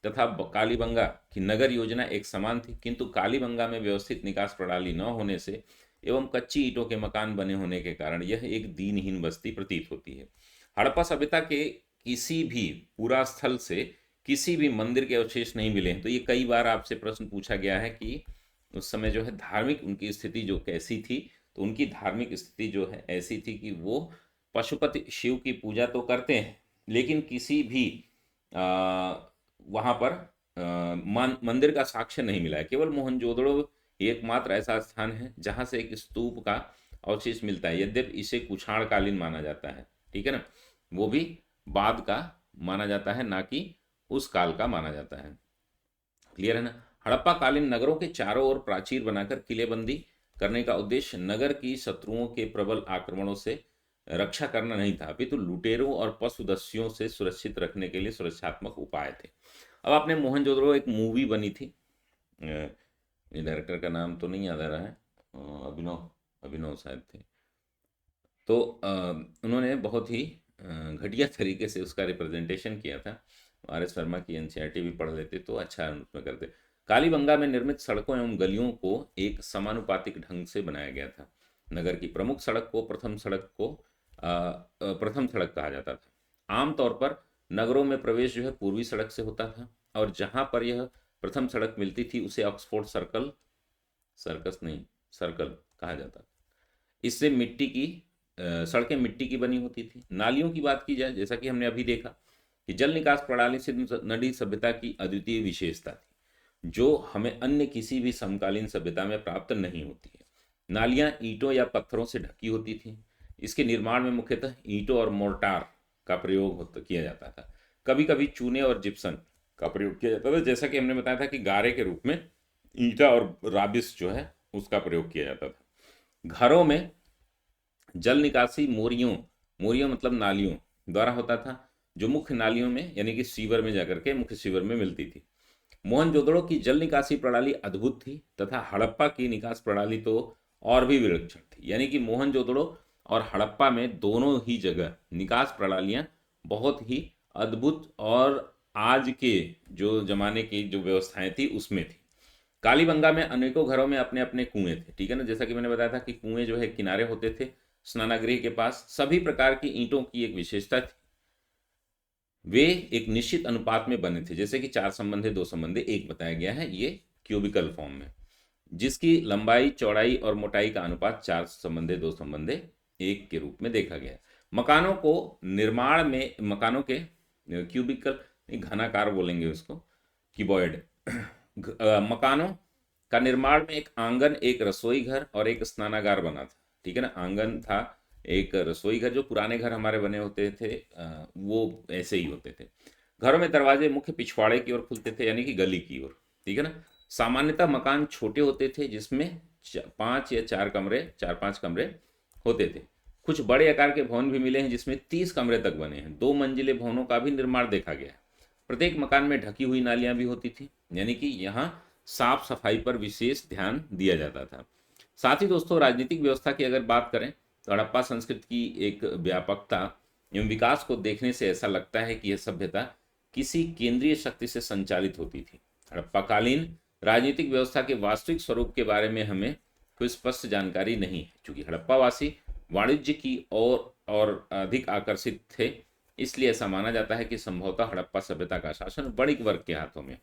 तथा कालीबंगा की नगर योजना एक समान थी, किंतु कालीबंगा में व्यवस्थित निकास प्रणाली न होने से एवं कच्ची ईंटों के मकान बने होने के कारण यह एक दीनहीन बस्ती प्रतीत होती है। हड़प्पा सभ्यता के किसी भी पुरा स्थल से किसी भी मंदिर के अवशेष नहीं मिले हैं। तो ये कई बार आपसे प्रश्न पूछा गया है कि उस समय जो है धार्मिक उनकी स्थिति जो कैसी थी। तो उनकी धार्मिक स्थिति जो है ऐसी थी कि वो पशुपति शिव की पूजा तो करते हैं, लेकिन किसी भी वहाँ पर मंदिर का साक्ष्य नहीं मिला है। केवल मोहनजोदड़ो एकमात्र ऐसा स्थान है जहाँ से एक स्तूप का अवशेष मिलता है, यद्यपि इसे कुषाण कालीन माना जाता है, ठीक है ना, वो भी बाद का माना जाता है, ना कि उस काल का माना जाता है। क्लियर है ना। हड़प्पा कालीन नगरों के चारों ओर प्राचीर बनाकर किलेबंदी करने का उद्देश्य नगर की शत्रुओं के प्रबल आक्रमणों से रक्षा करना नहीं था, अपितु लुटेरों और पशुदस्युओं से सुरक्षित रखने के लिए सुरक्षात्मक उपाय थे। अब आपने मोहनजोदड़ो एक मूवी बनी थी, डायरेक्टर का नाम तो नहीं याद आ रहा है, अभिनव अभिनव शायद थे। तो उन्होंने बहुत ही घटिया तरीके से उसका रिप्रेजेंटेशन किया था। RS वर्मा की NCERT भी पढ़ लेते तो अच्छा उसमें करते। कालीबंगा में निर्मित सड़कों एवं गलियों को एक समानुपातिक ढंग से बनाया गया था। नगर की प्रमुख सड़क को प्रथम सड़क कहा जाता था। आमतौर पर नगरों में प्रवेश जो है पूर्वी सड़क से होता था, और जहां पर यह प्रथम सड़क मिलती थी उसे ऑक्सफोर्ड सर्कल कहा जाता था। इससे सड़कें मिट्टी की बनी होती थी। नालियों की बात की जाए, जैसा कि हमने अभी देखा कि जल निकास प्रणाली सिंधु नदी सभ्यता की अद्वितीय विशेषता थी, जो हमें अन्य किसी भी समकालीन सभ्यता में प्राप्त नहीं होती है। नालियां ईंटों या पत्थरों से ढकी होती थी। इसके निर्माण में मुख्यतः ईंटों और मोर्टार का प्रयोग किया जाता था। कभी कभी चूने और जिप्सन का प्रयोग किया जाता था, जैसा कि हमने बताया था कि गारे के रूप में ईंटा और राबिस जो है उसका प्रयोग किया जाता था। घरों में जल निकासी मोरियों मतलब नालियों द्वारा होता था, जो मुख्य नालियों में यानी कि सीवर में जाकर के मुख्य सीवर में मिलती थी। मोहनजोदड़ो की जल निकासी प्रणाली अद्भुत थी तथा हड़प्पा की निकास प्रणाली तो और भी विलक्षण थी। यानी कि मोहनजोदड़ो और हड़प्पा में दोनों ही जगह निकास प्रणालियां बहुत ही अद्भुत और आज के जो जमाने की जो व्यवस्थाएं थी उसमें थी। कालीबंगा में अनेकों घरों में अपने अपने कुएं थे, ठीक है ना, जैसा कि मैंने बताया था कि कुएं जो है किनारे होते थे स्नानागृह के पास। सभी प्रकार की ईंटों की एक विशेषता थी, वे एक निश्चित अनुपात में बने थे, जैसे कि 4 संबंधे 2 संबंधे 1 बताया गया है, ये क्यूबिकल फॉर्म में, जिसकी लंबाई चौड़ाई और मोटाई का अनुपात 4 संबंधे 2 संबंधे 1 के रूप में देखा गया। मकानों के क्यूबिकल घनाकार बोलेंगे उसको, क्यूबॉइड मकानों का निर्माण में एक आंगन, एक रसोई घर और एक स्नानागार बना था, ठीक है ना। आंगन था, एक रसोई घर, जो पुराने घर हमारे बने होते थे वो ऐसे ही होते थे। घरों में दरवाजे मुख्य पिछवाड़े की ओर खुलते थे, यानी कि गली की ओर, ठीक है ना। सामान्यतः मकान छोटे होते थे, जिसमें 4-5 कमरे होते थे। कुछ बड़े आकार के भवन भी मिले हैं जिसमें 30 कमरे तक बने हैं। 2 मंजिले भवनों का भी निर्माण देखा गया है। प्रत्येक मकान में ढकी हुई नालियां भी होती थी, यानी कि यहाँ साफ सफाई पर विशेष ध्यान दिया जाता था। साथ ही दोस्तों, राजनीतिक व्यवस्था की अगर बात करें तो हड़प्पा संस्कृति की एक व्यापकता एवं विकास को देखने से ऐसा लगता है कि यह सभ्यता किसी केंद्रीय शक्ति से संचालित होती थी। हड़प्पाकालीन राजनीतिक व्यवस्था के वास्तविक स्वरूप के बारे में हमें कोई स्पष्ट जानकारी नहीं है, क्योंकि हड़प्पावासी वाणिज्य की और अधिक आकर्षित थे। इसलिए ऐसा माना जाता है कि संभवतः हड़प्पा सभ्यता का शासन बणिक वर्ग के हाथों में।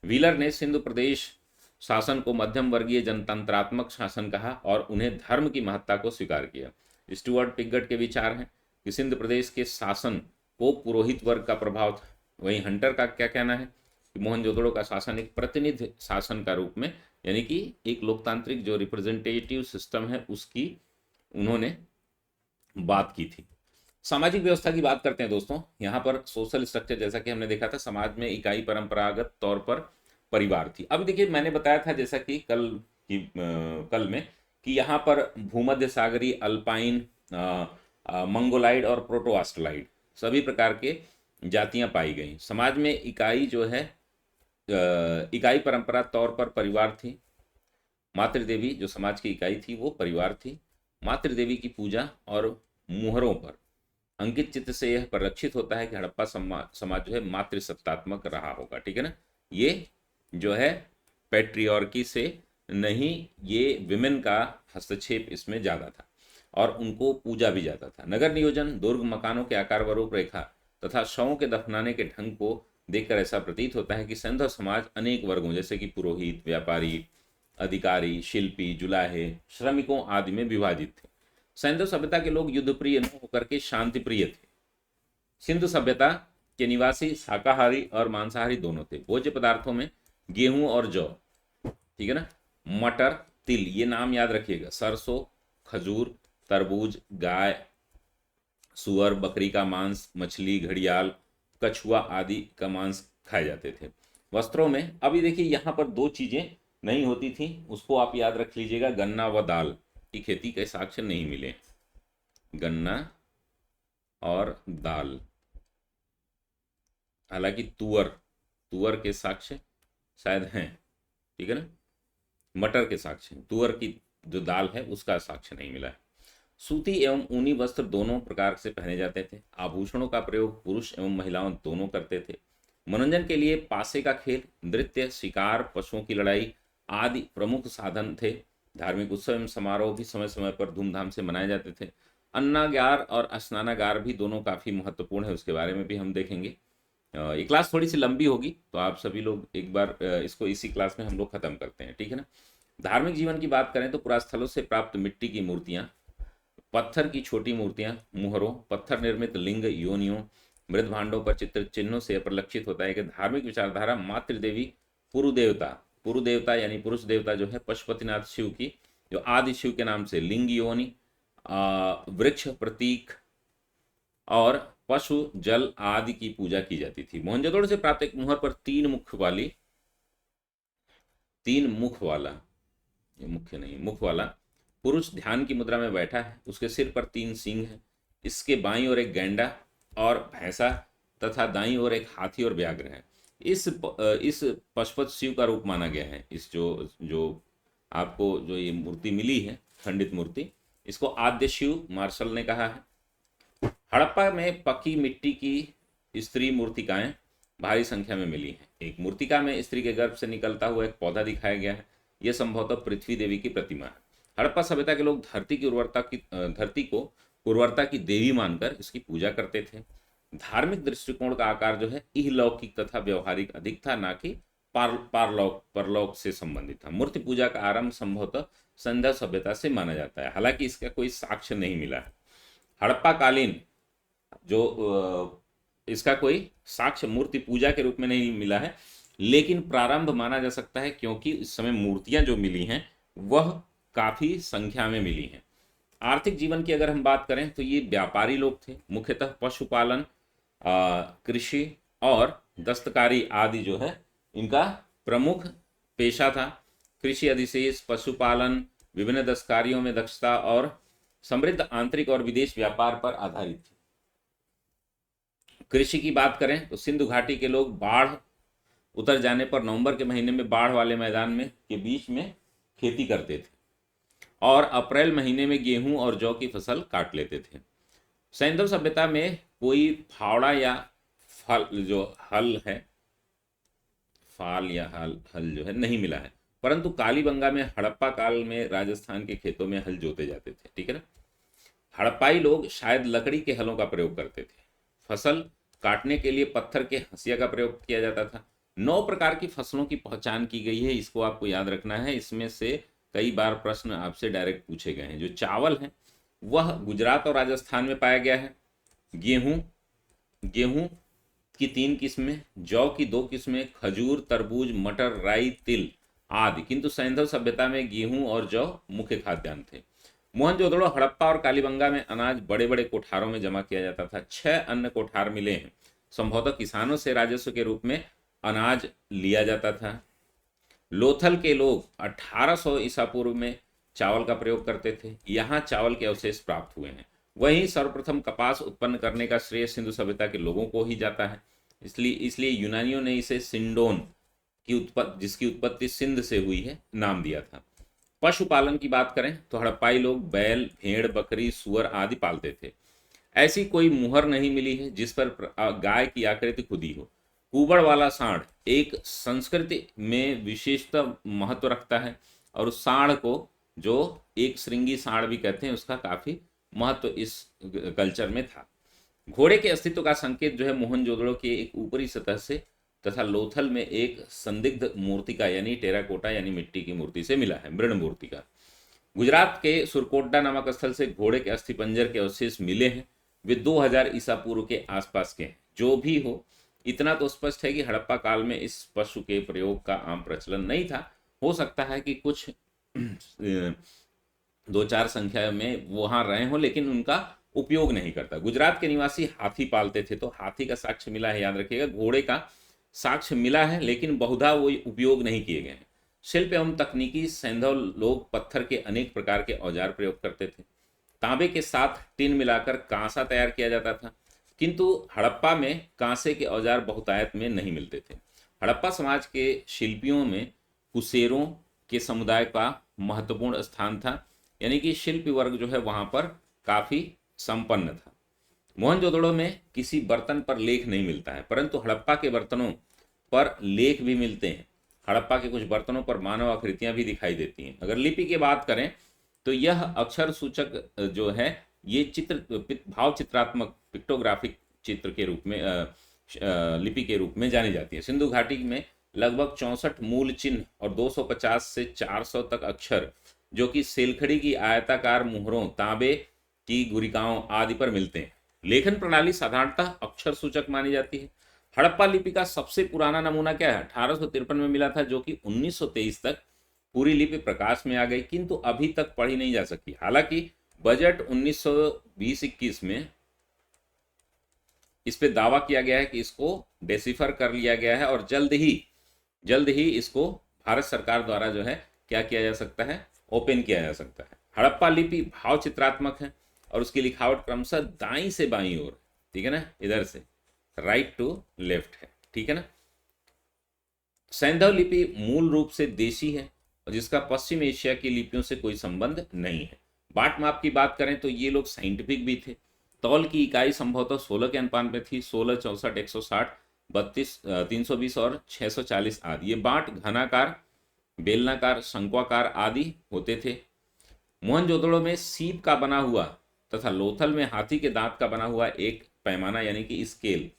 व्हीलर ने सिंधु प्रदेश शासन को मध्यम वर्गीय जनतंत्रात्मक शासन कहा और उन्हें धर्म की महत्ता को स्वीकार किया। स्टुअर्ट पिगट के विचार हैं कि सिंध प्रदेश के शासन को पुरोहित वर्ग का प्रभाव था। वहीं हंटर का क्या कहना है कि मोहनजोदड़ो का शासन एक प्रतिनिधि शासन का रूप में, यानी कि एक लोकतांत्रिक जो रिप्रेजेंटेटिव सिस्टम है उसकी उन्होंने बात की थी। सामाजिक व्यवस्था की बात करते हैं दोस्तों। यहाँ पर सोशल स्ट्रक्चर, जैसा कि हमने देखा था, समाज में इकाई परंपरागत तौर पर परिवार थी। अब देखिए, मैंने बताया था जैसा कि कल में कि यहाँ पर भूमध्य सागरी, अल्पाइन, मंगोलाइड और प्रोटोआस्ट्रलाइड सभी प्रकार के जातियां पाई गई। समाज में इकाई जो है इकाई परंपरा तौर पर परिवार थी। मातृदेवी जो समाज की इकाई थी वो परिवार थी। मातृदेवी की पूजा और मुहरों पर अंकित चित्र से यह परिलक्षित होता है कि हड़प्पा समाज जो है मातृसत्तात्मक रहा होगा, ठीक है ना। ये जो है पैट्रियार्की से नहीं, ये विमेन का हस्तक्षेप इसमें ज़्यादा था और उनको पूजा भी जाता था। नगर नियोजन, दुर्ग, मकानों के आकार व रूपरेखा तथा शवों के दफनाने के ढंग को देखकर ऐसा प्रतीत होता है कि सैंधव समाज अनेक वर्गों जैसे कि पुरोहित, व्यापारी, अधिकारी, शिल्पी, जुलाहे, श्रमिकों आदि में विभाजित थे। सैंधव सभ्यता के लोग युद्ध प्रिय न होकर के शांति प्रिय थे। सिंधु सभ्यता के निवासी शाकाहारी और मांसाहारी दोनों थे। भोज्य पदार्थों में गेहूं और जौ, ठीक है ना, मटर, तिल, ये नाम याद रखिएगा, सरसों, खजूर, तरबूज, गाय, सुअर, बकरी का मांस, मछली, घड़ियाल, कछुआ आदि का मांस खाए जाते थे। वस्त्रों में अभी देखिए यहाँ पर दो चीजें नहीं होती थी, उसको आप याद रख लीजिएगा, गन्ना व दाल की खेती के साक्ष्य नहीं मिले। गन्ना और दाल, हालांकि तुअर, तुअर के साक्ष्य शायद हैं, ठीक है ना, मटर के साक्ष्य, तुअर की जो दाल है उसका साक्ष्य नहीं मिला है। सूती एवं ऊनी वस्त्र दोनों प्रकार से पहने जाते थे। आभूषणों का प्रयोग पुरुष एवं महिलाओं दोनों करते थे। मनोरंजन के लिए पासे का खेल, नृत्य, शिकार, पशुओं की लड़ाई आदि प्रमुख साधन थे। धार्मिक उत्सव एवं समारोह भी समय समय पर धूमधाम से मनाए जाते थे। अन्नागार और स्नानागार भी दोनों काफ़ी महत्वपूर्ण है, उसके बारे में भी हम देखेंगे। ये क्लास थोड़ी सी लंबी होगी तो आप सभी लोग एक बार इसको इसी क्लास में हम लोग खत्म करते हैं, ठीक है ना। धार्मिक जीवन की बात करें तो पुरास्थलों से प्राप्त मिट्टी की मूर्तियां, पत्थर की छोटी मूर्तियां, मुहरों, पत्थर निर्मित लिंग, योनियों, मृद भांडों पर चित्र चिन्हों से परिलक्षित होता है कि धार्मिक विचारधारा मातृदेवी, पुरुदेवता, पुरुदेवता यानी पुरुष देवता जो है पशुपतिनाथ शिव की, जो आदि शिव के नाम से लिंग, योनि, वृक्ष, प्रतीक और पशु, जल आदि की पूजा की जाती थी। मोहनजोदड़ो से प्राप्त एक मुहर पर तीन मुख वाला, ये मुख्य नहीं, मुख वाला पुरुष ध्यान की मुद्रा में बैठा है। उसके सिर पर तीन सींग है। इसके बाईं ओर एक गैंडा और भैंसा तथा दाईं ओर एक हाथी और व्याघ्र है। इस पशुपत शिव का रूप माना गया है। इस जो जो आपको जो ये मूर्ति मिली है, खंडित मूर्ति, इसको आद्य शिव मार्शल ने कहा है। हड़प्पा में पकी मिट्टी की स्त्री मूर्तिकाएं भारी संख्या में मिली हैं। एक मूर्तिका में स्त्री के गर्भ से निकलता हुआ एक पौधा दिखाया गया है। यह संभवतः पृथ्वी देवी की प्रतिमा है। हड़प्पा सभ्यता के लोग धरती को उर्वरता की देवी मानकर इसकी पूजा करते थे। धार्मिक दृष्टिकोण का आकार जो है इहलौकिक तथा व्यवहारिक अधिक था, ना कि परलौक से संबंधित था। मूर्ति पूजा का आरंभ संभवतः सैंधव सभ्यता से माना जाता है, हालांकि इसका कोई साक्ष्य नहीं मिला है। हड़प्पा कालीन जो इसका कोई साक्ष्य मूर्ति पूजा के रूप में नहीं मिला है, लेकिन प्रारंभ माना जा सकता है क्योंकि इस समय मूर्तियां जो मिली हैं वह काफ़ी संख्या में मिली हैं। आर्थिक जीवन की अगर हम बात करें तो ये व्यापारी लोग थे। मुख्यतः पशुपालन, कृषि और दस्तकारी आदि जो है इनका प्रमुख पेशा था। कृषि अधिशेष, पशुपालन, विभिन्न दस्तकारियों में दक्षता और समृद्ध आंतरिक और विदेश व्यापार पर आधारित थी। कृषि की बात करें तो सिंधु घाटी के लोग बाढ़ उतर जाने पर नवंबर के महीने में बाढ़ वाले मैदान में के बीच में खेती करते थे और अप्रैल महीने में गेहूं और जौ की फसल काट लेते थे। सैंधव सभ्यता में कोई फावड़ा या फल जो हल है, फाल या हल जो है नहीं मिला है, परंतु कालीबंगा में हड़प्पा काल में राजस्थान के खेतों में हल जोते जाते थे, ठीक है ना। हड़प्पाई लोग शायद लकड़ी के हलों का प्रयोग करते थे। फसल काटने के लिए पत्थर के हंसिया का प्रयोग किया जाता था। 9 प्रकार की फसलों की पहचान की गई है, इसको आपको याद रखना है। इसमें से कई बार प्रश्न आपसे डायरेक्ट पूछे गए हैं। जो चावल है वह गुजरात और राजस्थान में पाया गया है। गेहूं की 3 किस्में, जौ की 2 किस्में, खजूर, तरबूज, मटर, राई, तिल आदि। किंतु सैंधव सभ्यता में गेहूं और जौ मुख्य खाद्यान्न थे। मोहनजोदड़ो, हड़प्पा और कालीबंगा में अनाज बड़े बड़े कोठारों में जमा किया जाता था। 6 अन्य कोठार मिले हैं। संभवतः किसानों से राजस्व के रूप में अनाज लिया जाता था। लोथल के लोग 1800 ईसा पूर्व में चावल का प्रयोग करते थे। यहाँ चावल के अवशेष प्राप्त हुए हैं। वहीं सर्वप्रथम कपास उत्पन्न करने का श्रेय सिंधु सभ्यता के लोगों को ही जाता है। इसलिए यूनानियों ने इसे सिंडोन जिसकी उत्पत्ति सिंध से हुई है, नाम दिया था। पशुपालन की बात करें तो हड़प्पाई लोग बैल, भेड़, बकरी, सुअर आदि पालते थे। ऐसी कोई मुहर नहीं मिली है जिस पर गाय की आकृति खुदी हो। कुबड़ वाला सांड एक संस्कृति में विशेषता महत्व रखता है। और उस सांड को, जो एक श्रृंगी सांड भी कहते हैं, उसका काफी महत्व इस कल्चर में था। घोड़े के अस्तित्व का संकेत जो है मोहनजोदड़ो के एक ऊपरी सतह से तथा लोथल में एक संदिग्ध मूर्ति का यानी टेराकोटा यानी मिट्टी की मूर्ति से मिला है, मृण मूर्ति का। गुजरात के सुरकोटडा नामक स्थल से घोड़े के अस्थिपंजर के अवशेष मिले हैं। वे 2000 ईसा पूर्व के आसपास के हैं। जो भी हो, इतना तो स्पष्ट है कि हड़प्पा काल में इस पशु के प्रयोग का आम प्रचलन नहीं था। हो सकता है कि कुछ 2-4 संख्या में वहां रहे हों, लेकिन उनका उपयोग नहीं करता। गुजरात के निवासी हाथी पालते थे, तो हाथी का साक्ष्य मिला है, याद रखिएगा। घोड़े का साक्ष्य मिला है, लेकिन बहुधा वो उपयोग नहीं किए गए हैं। शिल्प एवं तकनीकी सैंधव लोग पत्थर के अनेक प्रकार के औजार प्रयोग करते थे। तांबे के साथ टिन मिलाकर कांसा तैयार किया जाता था, किंतु हड़प्पा में कांसे के औजार बहुतायत में नहीं मिलते थे। हड़प्पा समाज के शिल्पियों में कुसेरों के समुदाय का महत्वपूर्ण स्थान था, यानी कि शिल्पी वर्ग जो है वहां पर काफी संपन्न था। मोहनजोदड़ो में किसी बर्तन पर लेख नहीं मिलता है, परंतु हड़प्पा के बर्तनों पर लेख भी मिलते हैं। हड़प्पा के कुछ बर्तनों पर मानव आकृतियां भी दिखाई देती हैं। अगर लिपि की बात करें तो यह अक्षर सूचक जो है ये चित्र भाव चित्रात्मक पिक्टोग्राफिक चित्र के रूप में लिपि के रूप में जानी जाती है। सिंधु घाटी में लगभग 64 मूल चिन्ह और 250 से 400 तक अक्षर जो कि सेलखड़ी की आयताकार मुहरों, तांबे की गुरिकाओं आदि पर मिलते हैं। लेखन प्रणाली साधारणतः अक्षर सूचक मानी जाती है। हड़प्पा लिपि का सबसे पुराना नमूना क्या है? 1853 में मिला था, जो कि 1923 तक पूरी लिपि प्रकाश में आ गई, किंतु अभी तक पढ़ी नहीं जा सकी। हालांकि बजट 1920-21 में इस पे दावा किया गया है कि इसको डेसिफर कर लिया गया है और जल्द ही इसको भारत सरकार द्वारा जो है क्या किया जा सकता है, ओपन किया जा सकता है। हड़प्पा लिपि भाव चित्रात्मक है और उसकी लिखावट क्रमशः दाईं से बाईं ओर, ठीक है ना, इधर से राइट टू लेफ्ट है, ठीक है ना। सैंधव लिपि मूल रूप से देशी है और जिसका पश्चिम एशिया की लिपियों से कोई संबंध नहीं है। बाट माप की बात करें तो ये लोग साइंटिफिक भी थे। तौल की इकाई संभवतः 16 के अनुपात में थी, 16, 64, 160, 32, 320 और 640 आदि। ये बाट घनाकार, बेलनाकार, शंक्वाकार आदि होते थे। मोहनजोदड़ो में सीप का बना हुआ तथा लोथल में हाथी के दांत का बना हुआ एक पैमाना यानी कि स्केल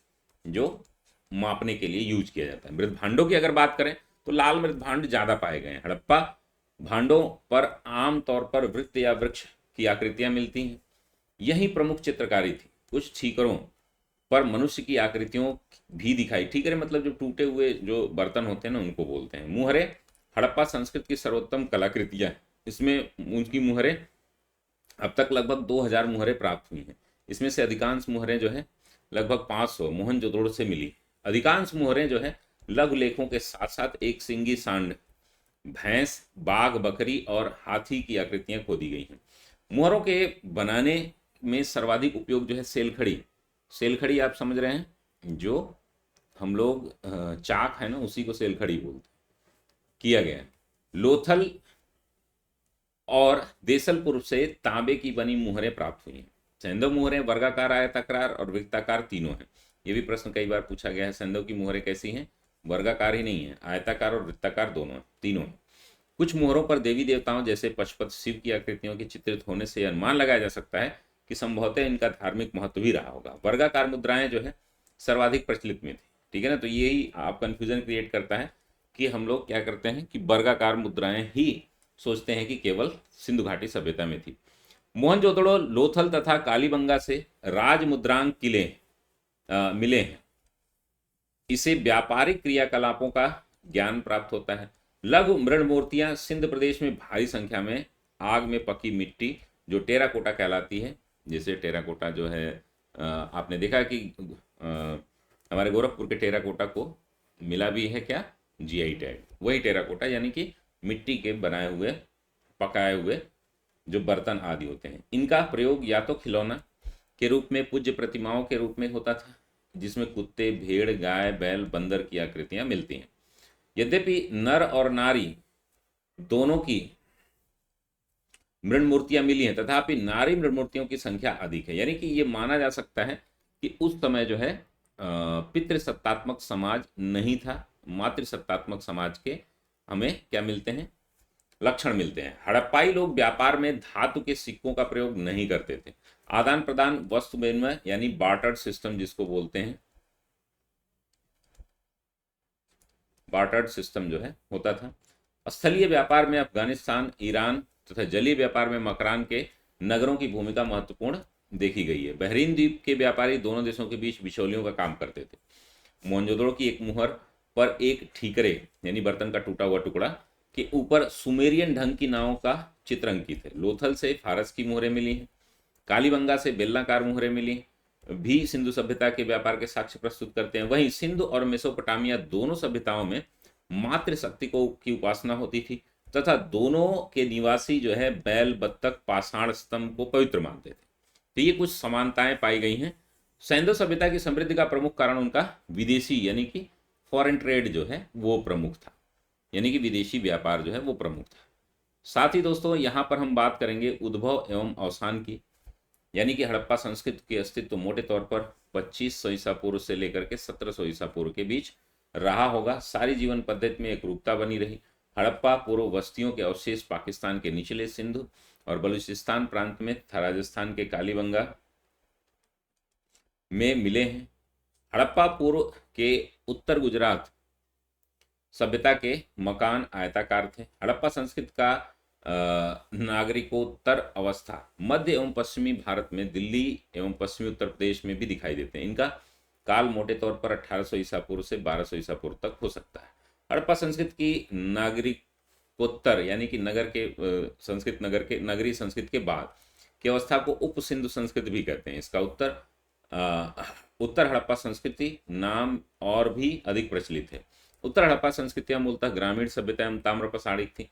जो मापने के लिए यूज किया जाता है। मृत भांडों की अगर बात करें तो लाल मृत भांड ज्यादा पाए गए हैं। हड़प्पा भांडों पर आम तौर पर वृत्त या वृक्ष की आकृतियां मिलती हैं, यही प्रमुख चित्रकारी थी। कुछ ठीकरों पर मनुष्य की आकृतियों भी दिखाई। ठीकरे मतलब जो टूटे हुए जो बर्तन होते हैं ना, उनको बोलते हैं। मुहरे हड़प्पा संस्कृत की सर्वोत्तम कलाकृतियां, इसमें उनकी मुहरें अब तक लगभग 2000 मुहरें प्राप्त हुई हैं। इसमें से अधिकांश मुहरें जो है लगभग 500 मोहनजोदड़ो से मिली। अधिकांश मुहरें जो है लघु लेखों के साथ साथ एक सिंगी सांड, भैंस, बाघ, बकरी और हाथी की आकृतियां खोदी गई हैं। मुहरों के बनाने में सर्वाधिक उपयोग जो है सेलखड़ी आप समझ रहे हैं, जो हम लोग चाक है ना, उसी को सेलखड़ी बोलते हैं, किया गया है। लोथल और देसलपुर से तांबे की बनी मुहरें प्राप्त हुई हैं। सैंधव मुहरें वर्गाकार, आयताकार और वृत्ताकार तीनों हैं। ये भी प्रश्न कई बार पूछा गया है। सैंधव की मुहरें कैसी हैं? वर्गाकार ही नहीं है, आयताकार और वृत्ताकार तीनों हैं। कुछ मुहरों पर देवी देवताओं जैसे पशुपत शिव की आकृतियों के चित्रित होने से अनुमान लगाया जा सकता है कि संभवतः इनका धार्मिक महत्व भी रहा होगा। वर्गाकार मुद्राएं जो है सर्वाधिक प्रचलित में थी, ठीक है ना। तो यही आप कंफ्यूजन क्रिएट करता है कि हम लोग क्या करते हैं कि वर्गाकार मुद्राएं ही सोचते हैं कि केवल सिंधु घाटी सभ्यता में थी। मोहनजोदड़ो, लोथल तथा कालीबंगा से राज मुद्रांक किले मिले हैं। इसे व्यापारिक क्रियाकलापों का ज्ञान प्राप्त होता है। लघु मृण मूर्तियां सिंध प्रदेश में भारी संख्या में आग में पकी मिट्टी जो टेराकोटा कहलाती है, जैसे टेराकोटा जो है आपने देखा कि हमारे गोरखपुर के टेराकोटा को मिला भी है क्या, जीआई टैग। वही टेराकोटा यानी कि मिट्टी के बनाए हुए पकाए हुए जो बर्तन आदि होते हैं। इनका प्रयोग या तो खिलौना के रूप में, पूज्य प्रतिमाओं के रूप में होता था, जिसमें कुत्ते, भेड़, गाय, बैल, बंदर की आकृतियां मिलती हैं। यद्यपि नर और नारी दोनों की मृण मूर्तियां मिली हैं, तथापि नारी मृण मूर्तियों की संख्या अधिक है। यानी कि ये माना जा सकता है कि उस समय जो है पितृसत्तात्मक समाज नहीं था, मातृसत्तात्मक समाज के हमें क्या मिलते हैं, लक्षण मिलते हैं। हड़प्पाई लोग व्यापार में धातु के सिक्कों का प्रयोग नहीं करते थे। आदान प्रदान वस्तु विनिमय यानी बार्टर सिस्टम जिसको बोलते हैं, बार्टर सिस्टम जो है होता था। स्थलीय व्यापार में अफगानिस्तान, ईरान तथा जलीय व्यापार में मकरान के नगरों की भूमिका महत्वपूर्ण देखी गई है। बहरीन द्वीप के व्यापारी दोनों देशों के बीच बिचौलियों का काम करते थे। मोहनजोदड़ो की एक मुहर पर एक ठीकरे यानी बर्तन का टूटा हुआ टुकड़ा के ऊपर सुमेरियन ढंग की नावों का चित्र अंकित है। लोथल से फारस की मुहरें मिली हैं। कालीबंगा से बेलनाकार मुहरें मिली भी सिंधु सभ्यता के व्यापार के साक्ष्य प्रस्तुत करते हैं। वहीं सिंधु और मेसोपोटामिया दोनों सभ्यताओं में मातृ शक्ति को की उपासना होती थी तथा दोनों के निवासी जो है बैल, बत्तख, पाषाण स्तंभ को पवित्र मानते थे। तो ये कुछ समानताएं पाई गई हैं। सैंधव सभ्यता की समृद्धि का प्रमुख कारण उनका विदेशी यानी कि फॉरेन ट्रेड जो है वो प्रमुख था, यानी कि विदेशी व्यापार जो है वो प्रमुख था। साथ ही दोस्तों यहाँ पर हम बात करेंगे उद्भव एवं अवसान की, यानी कि हड़प्पा संस्कृति के अस्तित्व मोटे तौर पर 2500 ईसा पूर्व से लेकर के 1700 ईसा पूर्व के बीच रहा होगा। सारी जीवन पद्धति में एक रूपता बनी रही। हड़प्पा पूर्व बस्तियों के अवशेष पाकिस्तान के निचले सिंधु और बलूचिस्तान प्रांत में तथा राजस्थान के कालीबंगा में मिले हैं। हड़प्पा पूर्व के उत्तर गुजरात सभ्यता के मकान आयताकार थे। हड़प्पा संस्कृति का नागरिकोत्तर अवस्था मध्य एवं पश्चिमी भारत में दिल्ली एवं पश्चिमी उत्तर प्रदेश में भी दिखाई देते हैं। इनका काल मोटे तौर पर 1800 ईसा पूर्व से 1200 ईसा पूर्व तक हो सकता है। हड़प्पा संस्कृति की नागरिकोत्तर यानी कि नगर के संस्कृत नगर के नगरीय संस्कृति के बाद की अवस्था को उप सिंधु संस्कृति भी कहते हैं। इसका उत्तर हड़प्पा संस्कृति नाम और भी अधिक प्रचलित है। उत्तर हड़प्पा संस्कृतियां मूलतः ग्रामीण सभ्यता एवं ताम्र प्रसारित थी।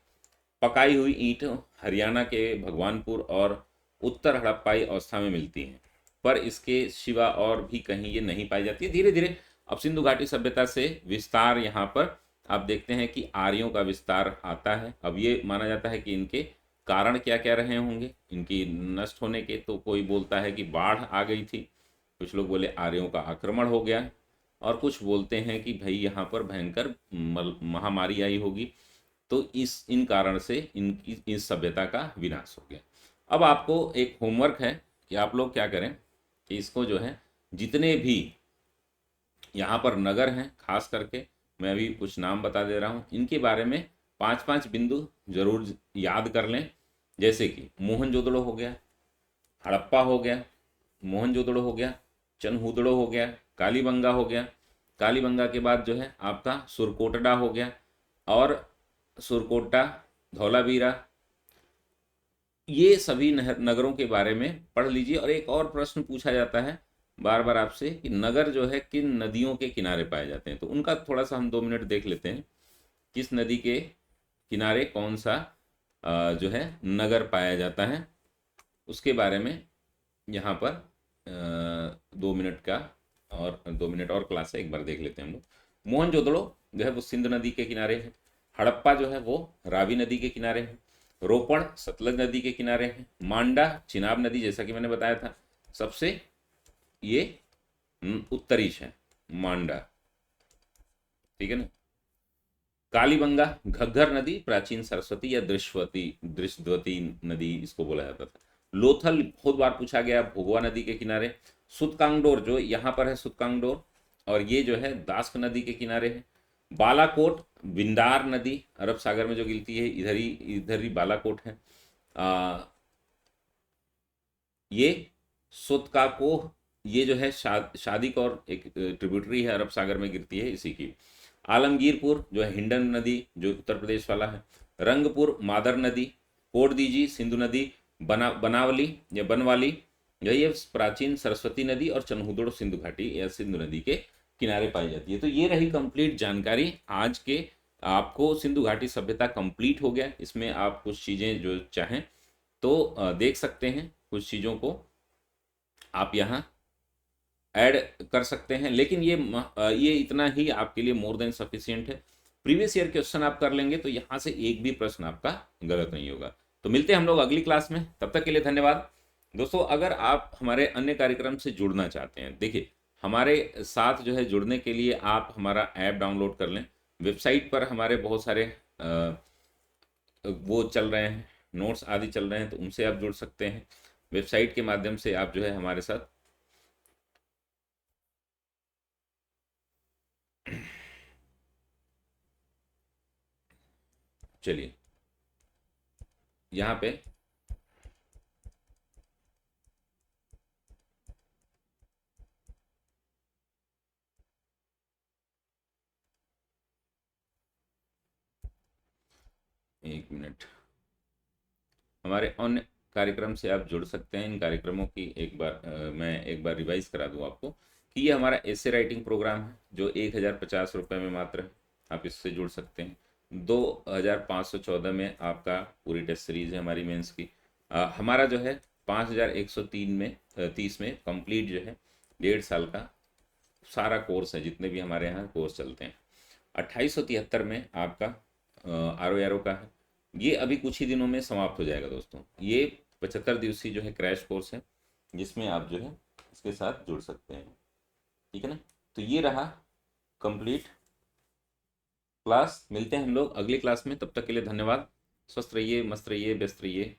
पकाई हुई ईंट हरियाणा के भगवानपुर और उत्तर हड़प्पाई अवस्था में मिलती हैं, पर इसके सिवा और भी कहीं ये नहीं पाई जाती है। धीरे धीरे अब सिंधु घाटी सभ्यता से विस्तार यहाँ पर आप देखते हैं कि आर्यों का विस्तार आता है। अब ये माना जाता है कि इनके कारण क्या क्या रहे होंगे इनकी नष्ट होने के। तो कोई बोलता है कि बाढ़ आ गई थी, कुछ लोग बोले आर्यों का आक्रमण हो गया, और कुछ बोलते हैं कि भाई यहाँ पर भयंकर महामारी आई होगी, तो इन कारण से इनकी इस सभ्यता का विनाश हो गया। अब आपको एक होमवर्क है कि आप लोग क्या करें कि इसको जो है जितने भी यहाँ पर नगर हैं, खास करके मैं अभी कुछ नाम बता दे रहा हूँ, इनके बारे में 5-5 बिंदु जरूर याद कर लें। जैसे कि मोहनजोदड़ो हो गया, हड़प्पा हो गया, मोहनजोदड़ो हो गया, चनहूदड़ो हो गया, कालीबंगा हो गया। कालीबंगा के बाद जो है आपका सुरकोटडा हो गया, और सुरकोटा, धौलावीरा, ये सभी नगरों के बारे में पढ़ लीजिए। और एक और प्रश्न पूछा जाता है बार बार आपसे कि नगर जो है किन नदियों के किनारे पाए जाते हैं, तो उनका थोड़ा सा हम 2 मिनट देख लेते हैं। किस नदी के किनारे कौन सा जो है नगर पाया जाता है, उसके बारे में यहाँ पर 2 मिनट का और 2 मिनट और क्लास है, एक बार देख लेते हैं हम लोग। मोहनजोदड़ो जो है वो सिंध नदी के किनारे है। हड़प्पा जो है वो रावी नदी के किनारे है। रोपड़ सतलज नदी के किनारे है। मांडा चिनाब नदी, जैसा कि मैंने बताया था, सबसे ये उत्तरी है मांडा, ठीक है ना। कालीबंगा घग्घर नदी, प्राचीन सरस्वती या दृश्यवती नदी इसको बोला जाता था। लोथल बहुत बार पूछा गया, भोगवा नदी के किनारे। सुतकांगडोर जो यहाँ पर है सुतकांगडोर, और ये जो है दास्क नदी के किनारे है। बालाकोट विंदार नदी अरब सागर में जो गिरती है, इधर ही बालाकोट है। ये सुतकाकोह, ये जो है शादिक और एक ट्रिब्यूटरी है, अरब सागर में गिरती है इसी की। आलमगीरपुर जो है हिंडन नदी जो उत्तर प्रदेश वाला है। रंगपुर मादर नदी। कोटदीजी सिंधु नदी। बनावली या बनवाली ये प्राचीन सरस्वती नदी, और चनहूदड़ो सिंधु घाटी या सिंधु नदी के किनारे पाई जाती है। तो ये रही कंप्लीट जानकारी आज के। आपको सिंधु घाटी सभ्यता कंप्लीट हो गया। इसमें आप कुछ चीज़ें जो चाहें तो देख सकते हैं, कुछ चीज़ों को आप यहाँ ऐड कर सकते हैं, लेकिन ये इतना ही आपके लिए मोर देन सफिशियंट है। प्रीवियस ईयर क्वेश्चन आप कर लेंगे तो यहाँ से एक भी प्रश्न आपका गलत नहीं होगा। तो मिलते हैं हम लोग अगली क्लास में, तब तक के लिए धन्यवाद। दोस्तों अगर आप हमारे अन्य कार्यक्रम से जुड़ना चाहते हैं, देखिए हमारे साथ जो है जुड़ने के लिए आप हमारा ऐप डाउनलोड कर लें। वेबसाइट पर हमारे बहुत सारे वो चल रहे हैं, नोट्स आदि चल रहे हैं, तो उनसे आप जुड़ सकते हैं। वेबसाइट के माध्यम से आप जो है हमारे साथ, चलिए यहाँ पे एक मिनट, हमारे अन्य कार्यक्रम से आप जुड़ सकते हैं। इन कार्यक्रमों की एक बार मैं एक बार रिवाइज करा दूं आपको कि ये हमारा एसे राइटिंग प्रोग्राम है जो 1050 रुपये में मात्र है, आप इससे जुड़ सकते हैं। 2514 में आपका पूरी टेस्ट सीरीज है हमारी मेंस की। हमारा जो है 5103 में 30 में कंप्लीट जो है 1.5 साल का सारा कोर्स है, जितने भी हमारे यहाँ कोर्स चलते हैं। 2873 में आपका आर ओ एरो का है, ये अभी कुछ ही दिनों में समाप्त हो जाएगा दोस्तों। ये 75 दिवसीय जो है क्रैश कोर्स है, जिसमें आप जो है इसके साथ जुड़ सकते हैं। ठीक है ना, तो ये रहा कंप्लीट क्लास। मिलते हैं हम लोग अगली क्लास में, तब तक के लिए धन्यवाद। स्वस्थ रहिए, मस्त रहिए, व्यस्त रहिए।